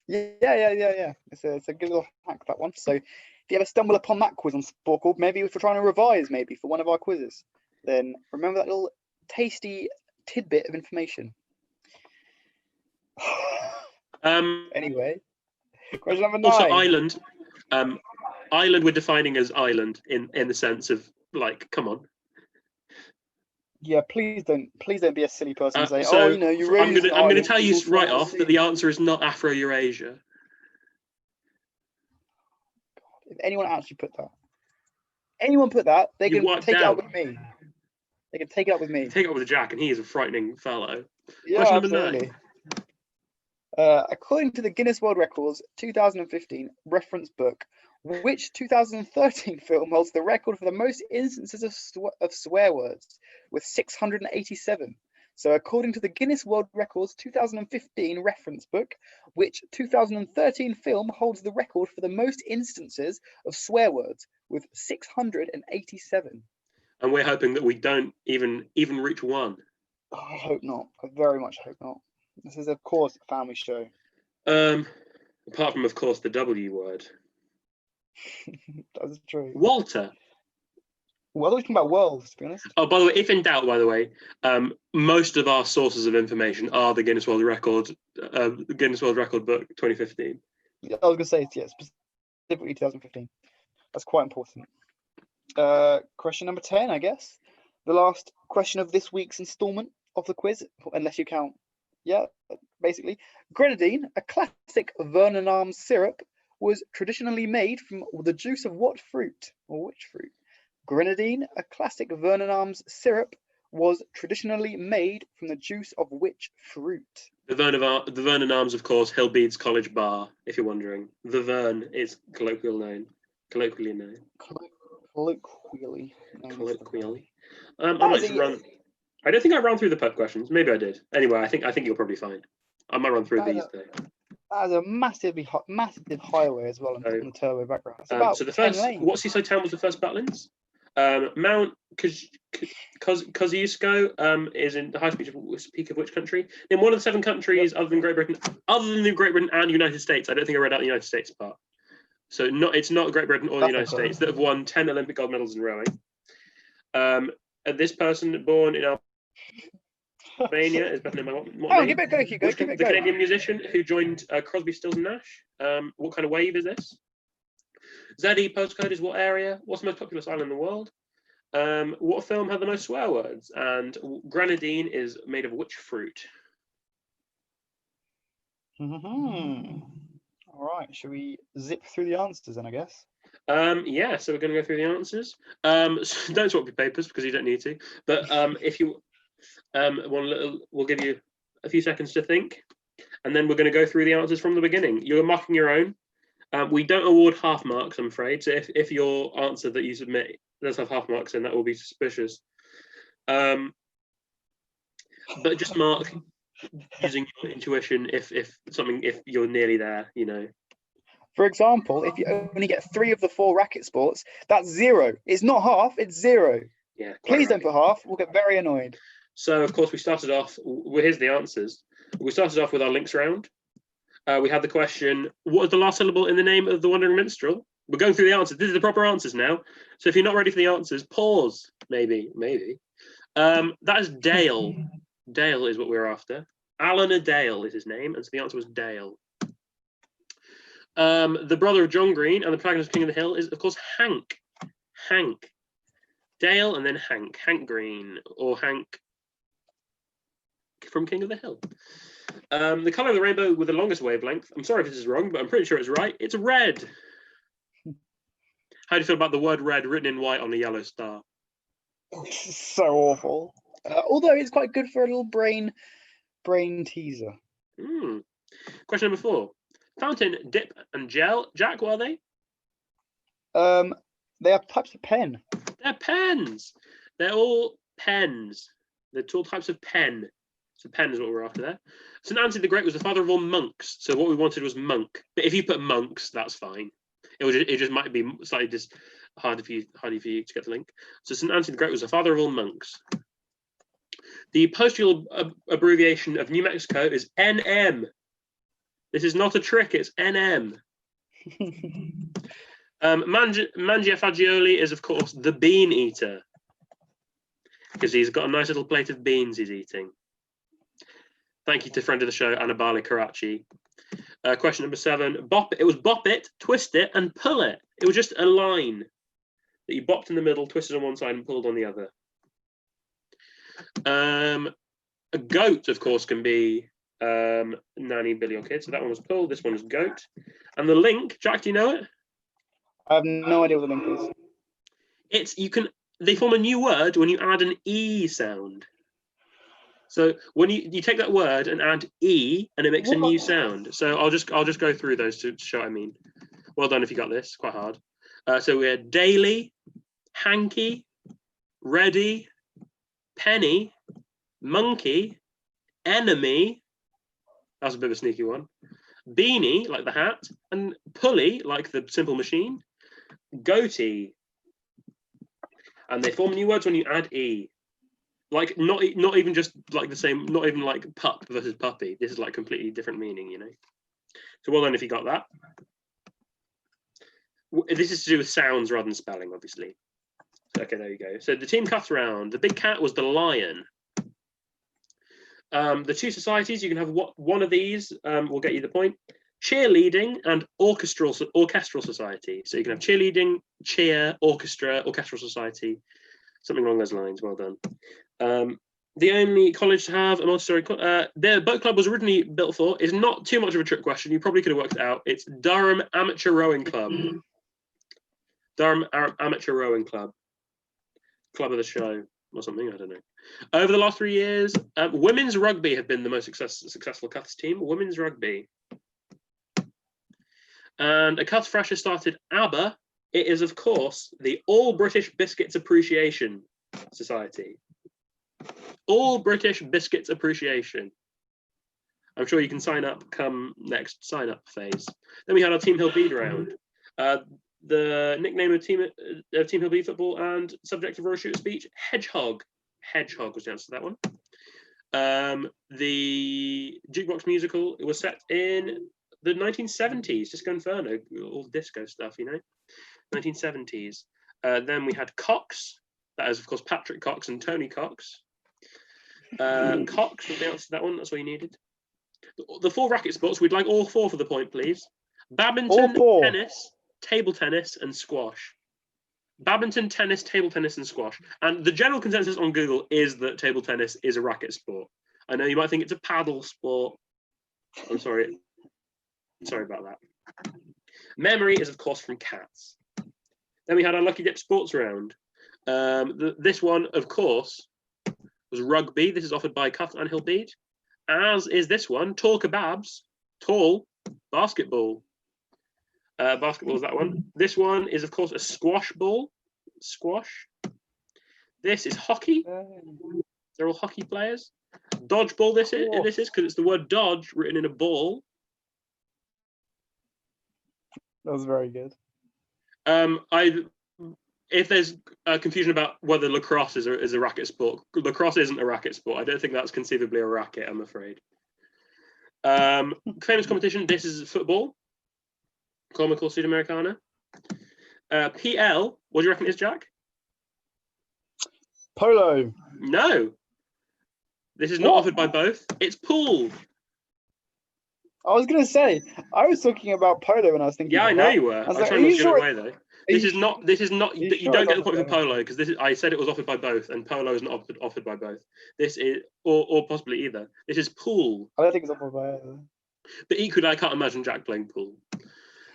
Yeah. It's a good little hack, that one. So if you ever stumble upon that quiz on Sporkle, maybe if you're trying to revise maybe for one of our quizzes, then remember that little tasty tidbit of information. Anyway, question number 9. Also, island. Island we're defining as island in the sense of, like, come on. Yeah, please don't be a silly person and say, you I'm going to tell you right off that the answer is not Afro-Eurasia. If anyone actually put that, they can take it up with me. They can take it up with me. Take it up with Jack, and he is a frightening fellow. Yeah, question number absolutely. 9. According to the Guinness World Records 2015 reference book, which 2013 film holds the record for the most instances of swear words, with 687? So according to the Guinness World Records 2015 reference book, which 2013 film holds the record for the most instances of swear words, with 687? And we're hoping that we don't even reach 1. Oh, I hope not. I very much hope not. This is, of course, a family show. Apart from, of course, the W word. That's true. Walter. Well, I was talking about worlds, to be honest. Oh, by the way, if in doubt, most of our sources of information are the Guinness World Record book 2015. Yeah, I was going to say, yeah, specifically 2015. That's quite important. Question number 10, I guess. The last question of this week's instalment of the quiz, unless you count. Yeah, basically. Grenadine, a classic Vernon Arms syrup, was traditionally made from the juice of what fruit? Or which fruit? Grenadine, a classic Vernon Arms syrup, was traditionally made from the juice of which fruit? The Vernon Arms, of course, Hillbeats College Bar, if you're wondering. The Vern is colloquially known. Colloquially. Colloquially. I might just run. I don't think I ran through the pub questions. Maybe I did. Anyway, I think you're probably fine. I might run through these though. That is a massive highway as well on the turbo background. It's about so the 10 first, lanes. what seaside town was the first Butlins? Mount Kosciuszko is in the highest peak of which country? In one of the 7 countries other than Great Britain and United States. I don't think I read out the United States part. So it's not Great Britain or the United States that have won 10 Olympic gold medals in rowing. This person born in Albania is better known by what name? Keep it going. The Canadian musician who joined Crosby, Stills and Nash. What kind of wave is this? ZE postcode is what area? What's the most populous island in the world? What film had the most swear words? And grenadine is made of which fruit? All right, should we zip through the answers then, I guess? Yeah, so we're going to go through the answers. So don't swap your papers because you don't need to. But if you we'll give you a few seconds to think, and then we're going to go through the answers from the beginning. You're marking your own. We don't award half marks, I'm afraid. So if your answer that you submit does have half marks, then that will be suspicious. But just mark using your intuition if you're nearly there, you know. For example, if you only get 3 of the 4 racket sports, that's 0. It's not half, it's 0. Yeah. Please don't put half. We'll get very annoyed. So, of course, we started off. Well, here's the answers. We started off with our links round. We had the question, what is the last syllable in the name of the Wandering Minstrel? We're going through the answers. This is the proper answers now. So if you're not ready for the answers, pause. Maybe. That is Dale. Dale is what we're after. Alan Dale is his name, and so the answer was Dale. The brother of John Green and the protagonist of King of the Hill is, of course, Hank. Hank. Dale and then Hank. Hank Green or Hank from King of the Hill. The colour of the rainbow with the longest wavelength. I'm sorry if this is wrong, but I'm pretty sure it's right. It's red. How do you feel about the word red written in white on a yellow star? So awful. Although it's quite good for a little brain teaser. Question number 4. Fountain, dip, and gel. Jack, what are they? They are types of pen. They're pens. They're all pens. They're all types of pen. So pen is what we're after there. St. Anthony the Great was the father of all monks. So what we wanted was monk. But if you put monks, that's fine. It just might be slightly just harder for you to get the link. So St. Anthony the Great was the father of all monks. The postal abbreviation of New Mexico is NM. This is not a trick, it's NM. Mangia Fagioli is, of course, the bean eater, because he's got a nice little plate of beans he's eating. Thank you to friend of the show, Annabale Karachi. Question number 7. It was bop it, twist it, and pull it. It was just a line that you bopped in the middle, twisted on one side, and pulled on the other. A goat, of course, can be nanny, Billy, or kid. So that one was pull. This one was goat. And the link, Jack, do you know it? I have no idea what the link is. They form a new word when you add an E sound. So when you take that word and add E, and it makes a new sound. So I'll just go through those to show what I mean. Well done if you got this. Quite hard. So we had daily, hanky, ready, penny, monkey, enemy. That's a bit of a sneaky one. Beanie, like the hat, and pulley, like the simple machine. Goatee. And they form new words when you add E. Like not even just like the same, not even like pup versus puppy. This is like completely different meaning, you know. So well done if you got that. This is to do with sounds rather than spelling, obviously. Okay, there you go. So the team cut round. The big cat was the lion. The 2 societies, you can have one of these. Will get you the point. Cheerleading and orchestral society. So you can have cheerleading, cheer, orchestra, orchestral society, something along those lines. Well done. The only college to have a multi-story their boat club was originally built for is not too much of a trick question. You probably could have worked it out. It's Durham Amateur Rowing Club. Durham Amateur Rowing Club. Club of the show or something, I don't know. Over the last 3 years, women's rugby have been the most successful Cuths team. Women's rugby. And a Cuths fresher started ABBA It is, of course, the All British Biscuits Appreciation Society. All British Biscuits Appreciation. I'm sure you can sign up come next sign up phase. Then we had our Team Hill Bede round. The nickname of Team Hill Bede football and subject of Roy Shooter's speech, Hedgehog. Hedgehog was the answer to that one. The jukebox musical, it was set in the 1970s, Disco Inferno, all disco stuff, you know, 1970s. Then we had Cox, that is, of course, Patrick Cox and Tony Cox. Cox was the answer to that one, that's all you needed. The 4 racket sports, we'd like all 4 for the point, please. Badminton, tennis, table tennis, and squash. Badminton, tennis, table tennis, and squash. And the general consensus on Google is that table tennis is a racket sport. I know you might think it's a paddle sport. I'm sorry. Sorry about that. Memory is, of course, from cats. Then we had our Lucky Dip sports round. This one, of course, was rugby. This is offered by Cuff and Hill Bede. As is this one, tall kebabs, tall basketball. Basketball is that one. This one is, of course, a squash ball. Squash. This is hockey. They're all hockey players. Dodgeball. This is because it's the word dodge written in a ball. That was very good. If there's confusion about whether lacrosse is a racket sport, lacrosse isn't a racket sport. I don't think that's conceivably a racket, I'm afraid. Famous competition. This is football. Comical Sudamericana. PL. What do you reckon it is, Jack? Polo. No. This is not offered by both. It's pool. I was going to say, I was talking about polo when I was thinking. Yeah, I know you were. I was trying not to give it away though. This is not. You don't get the point for polo because this is. I said it was offered by both, and polo is not offered by both. This is, or possibly either. This is pool. I don't think it's offered by either. But equally, I can't imagine Jack playing pool.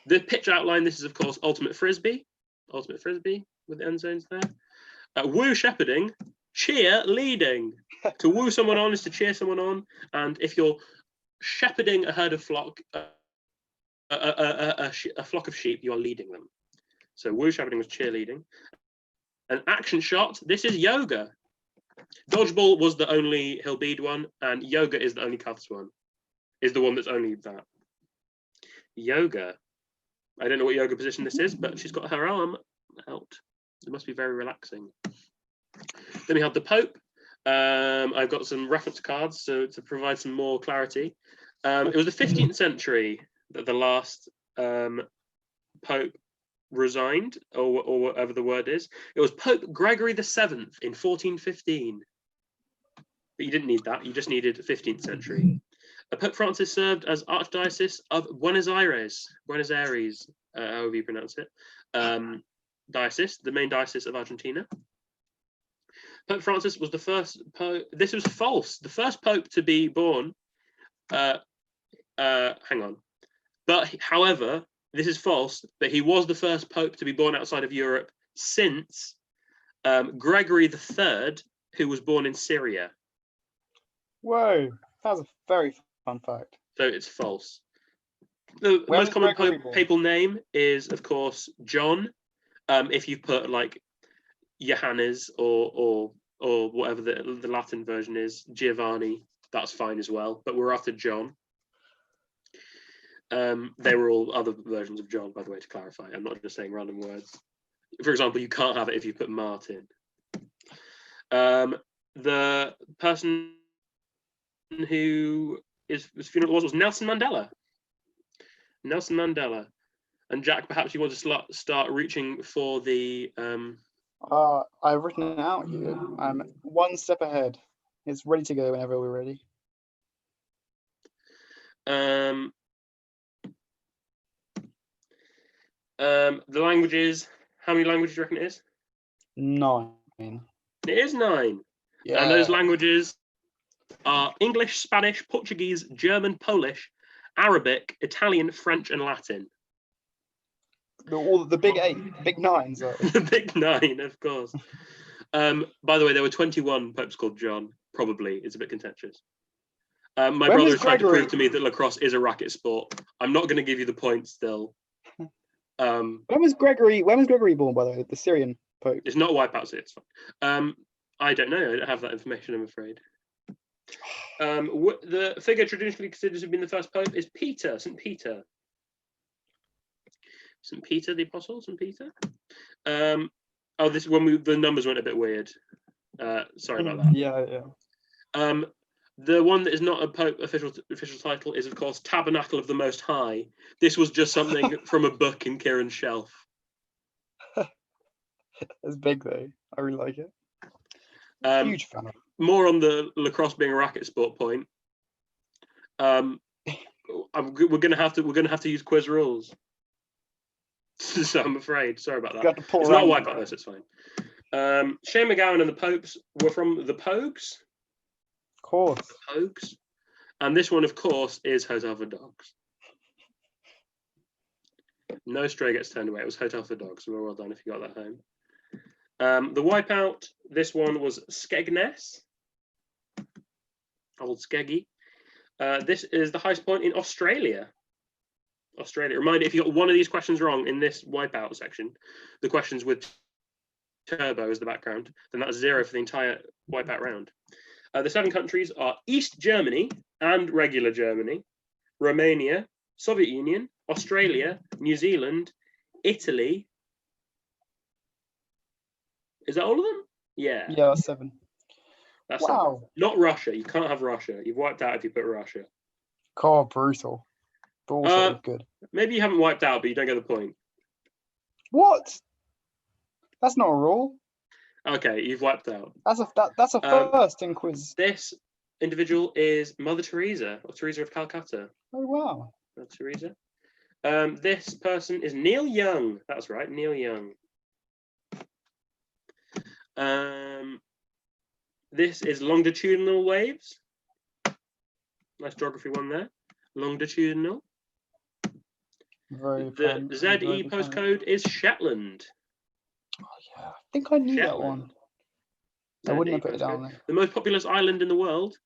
The pitch outline. This is, of course, ultimate frisbee. Ultimate frisbee with the end zones there. Woo shepherding. Cheer leading. To woo someone on is to cheer someone on, and if you're shepherding a herd of flock, a flock of sheep, you are leading them. So woo shepherding was cheerleading. An action shot. This is yoga. Dodgeball was the only Hill Bede one, and yoga is the only Cuffs one. Is the one that's only that. Yoga. I don't know what yoga position this is, but she's got her arm out. It must be very relaxing. Then we have the Pope. I've got some reference cards so to provide some more clarity. It was the 15th century that the last Pope resigned, or whatever the word is. It was Pope Gregory VII in 1415. But you didn't need that. You just needed 15th century. Pope Francis served as Archdiocese of Buenos Aires, however you pronounce it. Diocese, the main diocese of Argentina. Pope Francis was the first pope. This was false. The first pope to be born. Hang on. But however, this is false. But he was the first pope to be born outside of Europe since Gregory III, who was born in Syria. Whoa, that was a very fun fact. So it's false. The most common papal name is, of course, John. If you put like Johannes or whatever the Latin version is, Giovanni, that's fine as well. But we're after John. They were all other versions of John, by the way, to clarify. I'm not just saying random words. For example, you can't have it if you put Martin. The person who his funeral was Nelson Mandela. Nelson Mandela. And Jack, perhaps you want to start reaching for the... I've written it out here. I'm one step ahead. It's ready to go whenever we're ready. The languages, how many languages do you reckon it is? 9. It is 9. Yeah. And those languages are English, Spanish, Portuguese, German, Polish, Arabic, Italian, French, and Latin. All the big 8, big 9s. The big 9, of course. By the way, there were 21 popes called John. Probably, it's a bit contentious. My brother is trying to prove to me that lacrosse is a racket sport. I'm not going to give you the point still. When was Gregory born, by the way? The Syrian Pope. It's not Wipeout, so it's fine. I don't know. I don't have that information, I'm afraid. The figure traditionally considered to have been the first pope is Peter, St. Peter. St. Peter the Apostle, St. Peter. This is when the numbers went a bit weird. Sorry about that. Yeah. The one that is not a pope official title is, of course, Tabernacle of the Most High. This was just something from a book in Kieran's shelf. It's big though. I really like it. Huge fan of it. More on the lacrosse being a racket sport point. We're gonna have to use quiz rules. So I'm afraid. Sorry about that. It's not Wipeout though, so it's fine. Shane McGowan and the Popes were from the Pogues. Of course. The Pogues. And this one, of course, is Hotel for Dogs. No stray gets turned away. It was Hotel for Dogs. Well done if you got that home. The Wipeout, this one was Skegness. Old Skeggy. This is the highest point in Australia. Reminder, if you got one of these questions wrong in this Wipeout section, the questions with Turbo as the background, then that's 0 for the entire Wipeout round. The 7 countries are East Germany and regular Germany, Romania, Soviet Union, Australia, New Zealand, Italy. Is that all of them? Yeah. Yeah, that's 7. That's wow. 7. Not Russia. You can't have Russia. You've wiped out if you put Russia. God, brutal. But also good. Maybe you haven't wiped out, but you don't get the point. What? That's not a rule. Okay, you've wiped out. That's a first in quiz. This individual is Mother Teresa, or Teresa of Calcutta. Oh wow. Mother Teresa. This person is Neil Young. That's right, Neil Young. This is longitudinal waves. Nice geography one there. Longitudinal. The ZE postcode is Shetland. Oh yeah, I think I knew that one. I wouldn't have put it down there. The most populous island in the world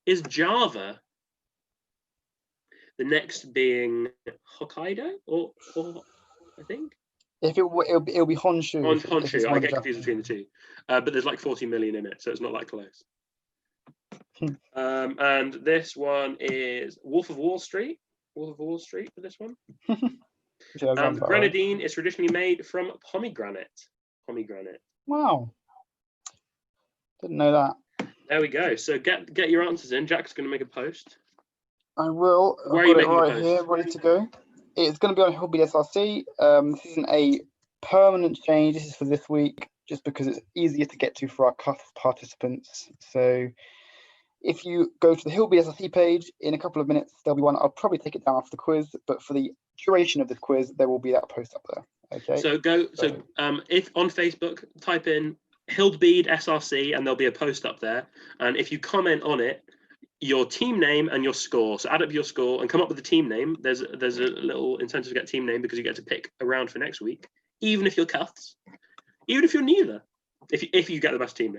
is Java. The next being Hokkaido, or I think. If it'll be Honshu. Honshu. I get confused between the two, but there's like 40 million in it, so it's not that close. And this one is Wolf of Wall Street. Wolf of Wall Street for this one. The grenadine is traditionally made from pomegranate. Wow. Didn't know that. There we go. So get your answers in. Jack's going to make a post. I will. Where are you making the right post? Here, ready to go. It's going to be on Hobby SRC. This isn't a permanent change. This is for this week, just because it's easier to get to for our participants. So if you go to the Hillby SRC page in a couple of minutes, there'll be one. I'll probably take it down after the quiz, but for the duration of this quiz, there will be that post up there. Okay. So if on Facebook, type in Hildbead SRC and there'll be a post up there. And if you comment on it, your team name and your score. So add up your score and come up with the team name. There's a little incentive to get team name because you get to pick a round for next week, even if you're cuths, even if you're neither, if you get the best team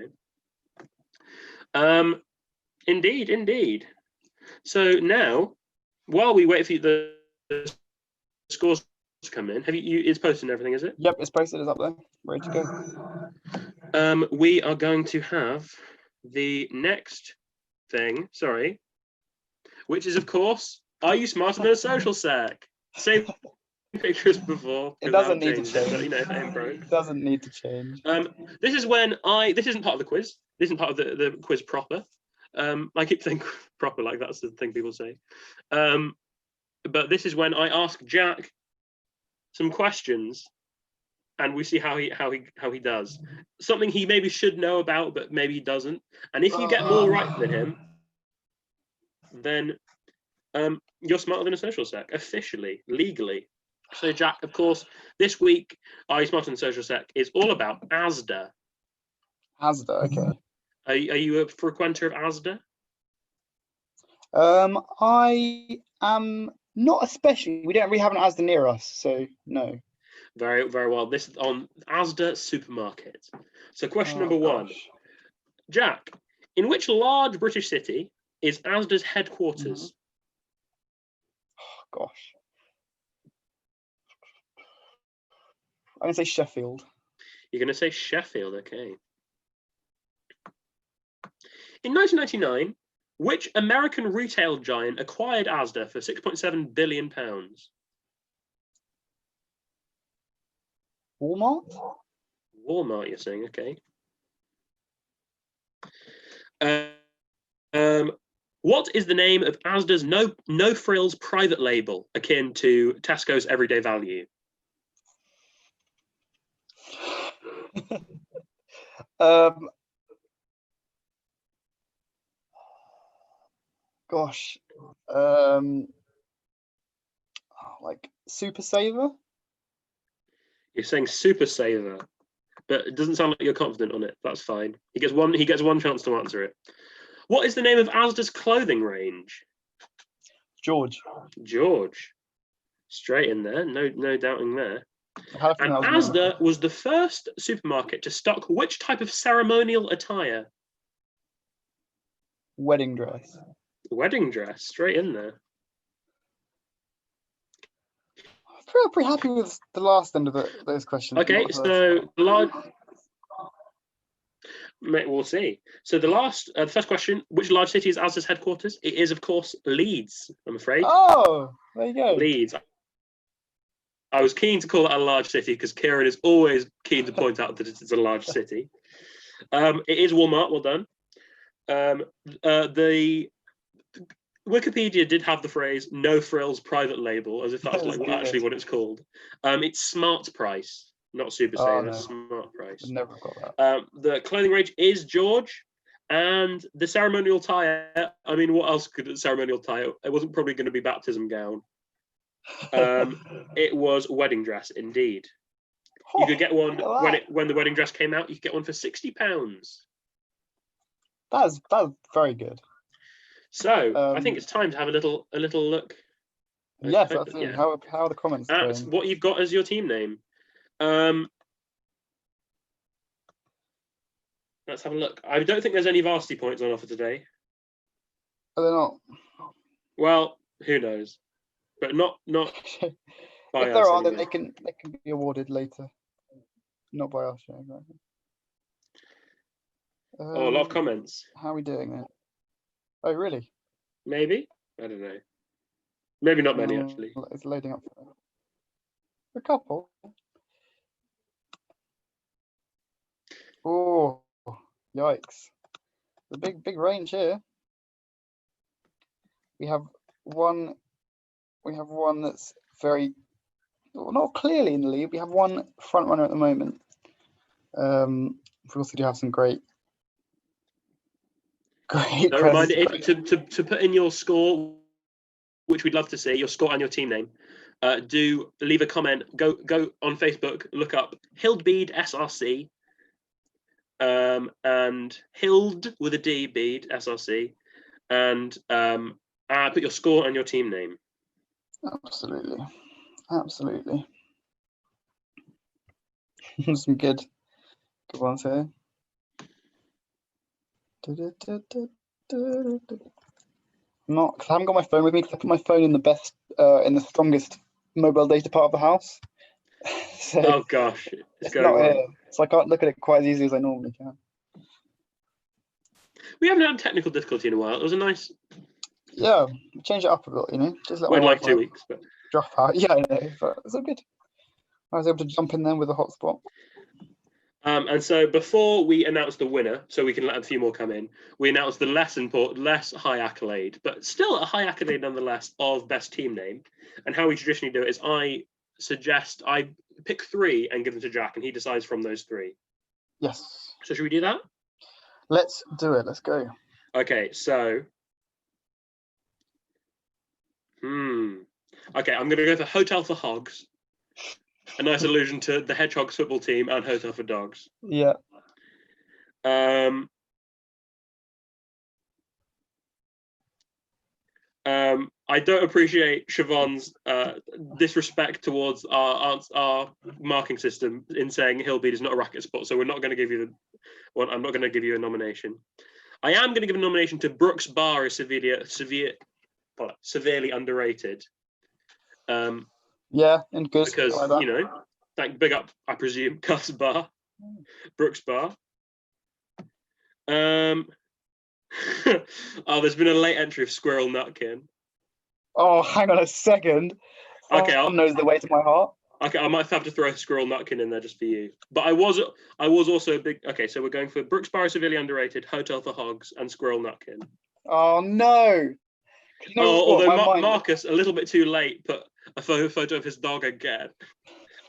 name. Indeed. So now, while we wait for the scores to come in, it's posted and everything, is it? Yep, it's posted. It's up there, ready to go. We are going to have the next thing, which is, of course, are you smarter than a social sec? Same pictures before. It doesn't need to change. But, if it ain't broke. It doesn't need to change. This is when this isn't part of the quiz. This isn't part of the quiz proper. I keep thinking proper, like that's the thing people say. But this is when I ask Jack some questions, and we see how he does. Something he maybe should know about, but maybe he doesn't. And if you get more right than him, then you're smarter than a social sec, officially, legally. So Jack, of course, this week, Are You Smarter Than a Social Sec is all about ASDA. ASDA, okay. Are you a frequenter of ASDA? I am not especially. We don't really have an ASDA near us, so no. Very, very well. This is on ASDA supermarket. So question number one. Jack, in which large British city is ASDA's headquarters? Oh, gosh. I'm going to say Sheffield. You're going to say Sheffield, okay. In 1999, which American retail giant acquired Asda for £6.7 billion? Walmart? Walmart, you're saying, okay. What is the name of Asda's no frills private label, akin to Tesco's Everyday Value? Gosh, like Super Saver. You're saying Super Saver, but it doesn't sound like you're confident on it. That's fine. He gets one chance to answer it. What is the name of Asda's clothing range? George. George. Straight in there. No doubting there. And Asda was the first supermarket to stock which type of ceremonial attire? Wedding dress. Wedding dress. Straight in there. I'm pretty happy with the last end of those questions. Okay, so we'll see. So the first question: which large city is Asda's headquarters? It is, of course, Leeds. I'm afraid. Oh, there you go. Leeds. I was keen to call it a large city because Kieran is always keen to point out that it is a large city. It is Walmart. Well done. The Wikipedia did have the phrase "no frills private label" as if that's like actually what it's called. It's Smart Price, not Super Saver. No. Smart Price. Never got that. The clothing range is George, and the ceremonial attire. I mean, what else could a ceremonial attire? It wasn't probably going to be baptism gown. It was wedding dress, indeed. You could get one when the wedding dress came out. You could get one for £60. That's very good. So I think it's time to have a little look. Yes, absolutely. Yeah. How are the comments? What you've got as your team name. Let's have a look. I don't think there's any varsity points on offer today. Are there not? Well, who knows? But not. If there are, then they can be awarded later. Not by us. Exactly. A lot of comments. How are we doing then? Oh, really? Maybe. I don't know. Maybe not many, actually. It's loading up for a couple. Oh, yikes. The big range here. We have one that's very, well, not clearly in the lead. We have one front runner at the moment. We also do have some great. A reminder, to put in your score, which we'd love to see, your score and your team name, do leave a comment. Go on Facebook, look up Hildbead SRC, and Hild with a D, Bead SRC, and put your score and your team name. Absolutely. Some good ones here. I haven't got my phone with me because I put my phone in the strongest mobile data part of the house. So oh gosh, it's not here, so I can't look at it quite as easily as I normally can. We haven't had technical difficulty in a while. It was a nice. Yeah, change it up a bit, Just let wait like 2 weeks, but drop out. Yeah, I know, but it's all good. I was able to jump in there with a hotspot. And so before we announce the winner, so we can let a few more come in, we announced the less high accolade, but still a high accolade nonetheless, of best team name. And how we traditionally do it is I pick 3 and give them to Jack, and he decides from those 3. Yes. So should we do that? Let's do it. Let's go. Okay, so. Okay, I'm going to go for Hotel for Hogs. A nice allusion to the Hedgehogs football team and Hotel for Dogs. Yeah. I don't appreciate Siobhan's disrespect towards our marking system in saying Hillbeat is not a racket sport, so we're not going to give you I'm not going to give you a nomination. I am going to give a nomination to Brooks Bar is severely underrated. Yeah, and good because Big up, I presume, Cuss Bar, Brooks Bar. Oh, there's been a late entry of Squirrel Nutkin. Oh, hang on a second. Okay, Fun knows the way to my heart. Okay, I might have to throw Squirrel Nutkin in there just for you. But I was also a big. Okay, so we're going for Brooks Bar is severely underrated, Hotel for Hogs, and Squirrel Nutkin. Oh no! You know what? Although Marcus, a little bit too late, put a photo of his dog again.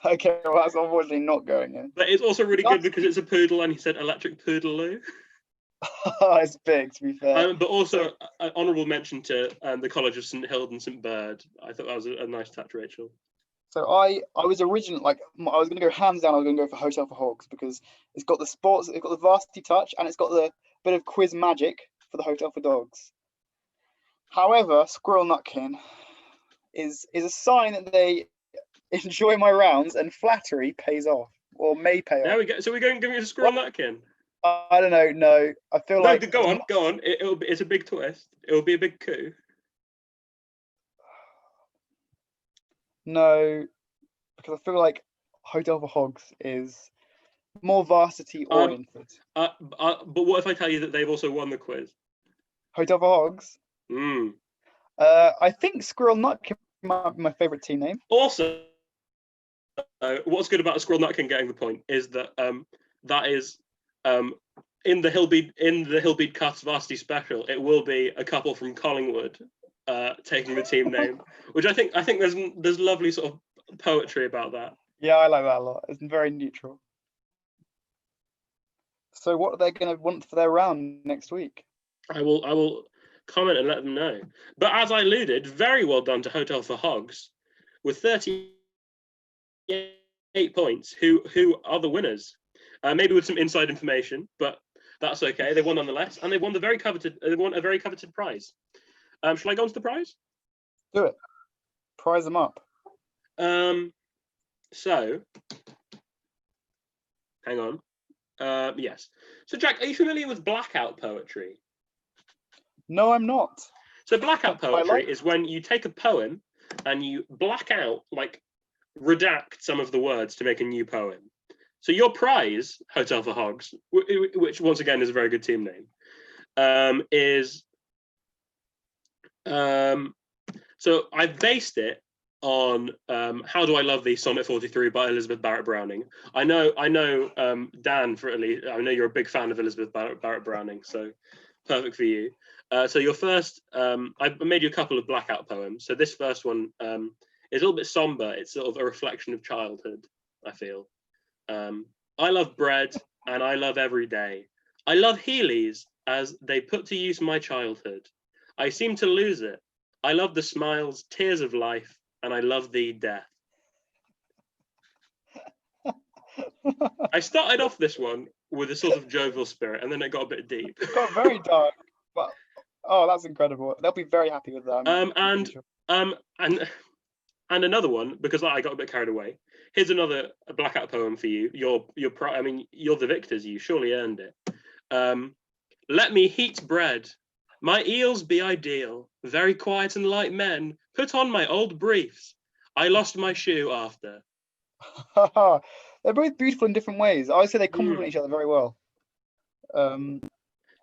Okay, well that's unfortunately not going in. But it's also really good because it's a poodle, and he said electric poodaloo. It's big, to be fair. But also an honourable mention to the College of St Hild and St Bird. I thought that was a nice touch, Rachel. So I was originally I was going to go hands down. I was going to go for Hotel for Hogs because it's got the sports, it's got the varsity touch, and it's got the bit of quiz magic for the Hotel for Dogs. However, Squirrel Nutkin is a sign that they enjoy my rounds and flattery pays off or may pay off. There we go. So we're going to give it a Squirrel Nutkin. I don't know. No, I feel like go on. It's a big twist. It will be a big coup. No, because I feel like Hotel for Hogs is more varsity oriented. But what if I tell you that they've also won the quiz? Hotel for Hogs? I think Squirrel Nutkin might be my favourite team name. Also, what's good about Squirrel Nutkin getting the point is that that is in the Hillbeat Cuts Varsity special. It will be a couple from Collingwood taking the team name, which I think there's lovely sort of poetry about that. Yeah, I like that a lot. It's very neutral. So what are they going to want for their round next week? I will comment and let them know. But as I alluded, very well done to Hotel for Hogs with 38 points. Who are the winners? Maybe with some inside information, but that's okay. They won nonetheless, and they won a very coveted prize. Shall I go on to the prize? Do it. Prize them up. So, hang on. Yes. So, Jack, are you familiar with blackout poetry? No, I'm not. So, blackout poetry is when you take a poem and you black out, like redact some of the words to make a new poem. So, your prize, Hotel for Hogs, which once again is a very good team name, is. So, I've based it on How Do I Love Thee, Sonnet 43 by Elizabeth Barrett Browning. I know, Dan, for at least, I know you're a big fan of Elizabeth Barrett Browning, so perfect for you. So your first, I made you a couple of blackout poems. So this first one is a little bit somber. It's sort of a reflection of childhood, I feel. I love bread and I love every day. I love Heelys as they put to use my childhood. I seem to lose it. I love the smiles, tears of life, and I love thee, death. I started off this one with a sort of jovial spirit, and then it got a bit deep. It got very dark, but oh, that's incredible. They'll be very happy with that. And another one, because I got a bit carried away. Here's another blackout poem for you. You're the victors. You surely earned it. Let me heat bread. My eels be ideal. Very quiet and light men. Put on my old briefs. I lost my shoe after. They're both beautiful in different ways. I would say they complement each other very well.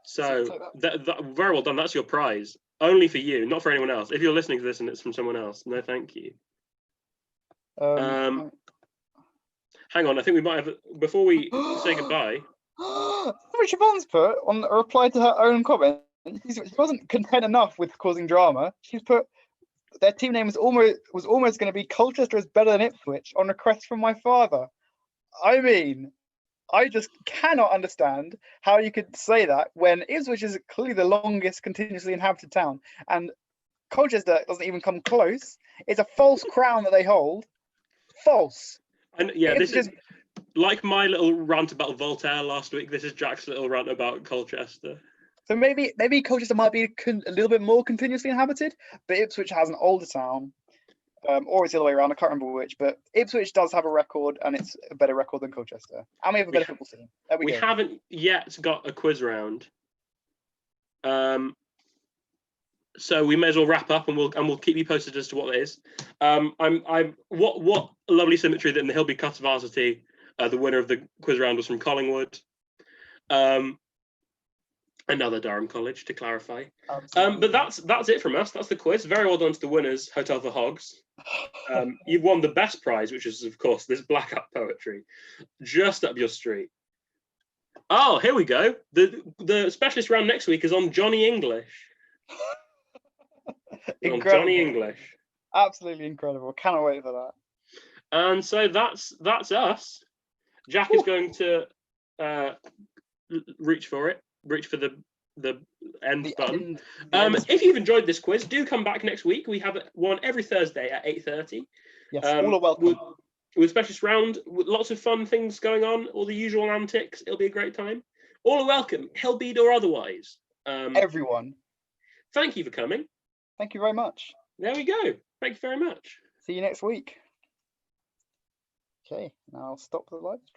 So very well done. That's your prize. Only for you, not for anyone else. If you're listening to this and it's from someone else, no, thank you. Hang on, I think we might have, before we say goodbye. Richard Vaughn's put on a reply to her own comment. She wasn't content enough with causing drama. She's put their team name was almost going to be Colchester is better than Ipswich on request from my father. I mean, I just cannot understand how you could say that when Ipswich is clearly the longest continuously inhabited town and Colchester doesn't even come close. It's a false crown that they hold. False. And yeah, this is like my little rant about Voltaire last week. This is Jack's little rant about Colchester. So maybe Colchester might be a little bit more continuously inhabited, but Ipswich has an older town, or it's the other way around. I can't remember which, but Ipswich does have a record, and it's a better record than Colchester. And we have a better football team. There we go. Haven't yet got a quiz round. So we may as well wrap up, and we'll keep you posted as to what it is. What lovely symmetry that in the Hilby Cut Varsity, the winner of the quiz round was from Collingwood. Another Durham College, to clarify. But that's it from us. That's the quiz. Very well done to the winners, Hotel for Hogs. You've won the best prize, which is, of course, this blackout poetry, just up your street. Oh, here we go. The specialist round next week is on Johnny English. On Johnny English. Absolutely incredible. Cannot wait for that. And so that's us. Jack is going to reach for the end button. If you've enjoyed this quiz, do come back next week. We have one every Thursday at 8:30. Yes, all are welcome. With specialist round, with lots of fun things going on, all the usual antics. It'll be a great time. All are welcome, Hillbead or otherwise. Everyone. Thank you for coming. Thank you very much. There we go. Thank you very much. See you next week. Okay, now I'll stop the live stream.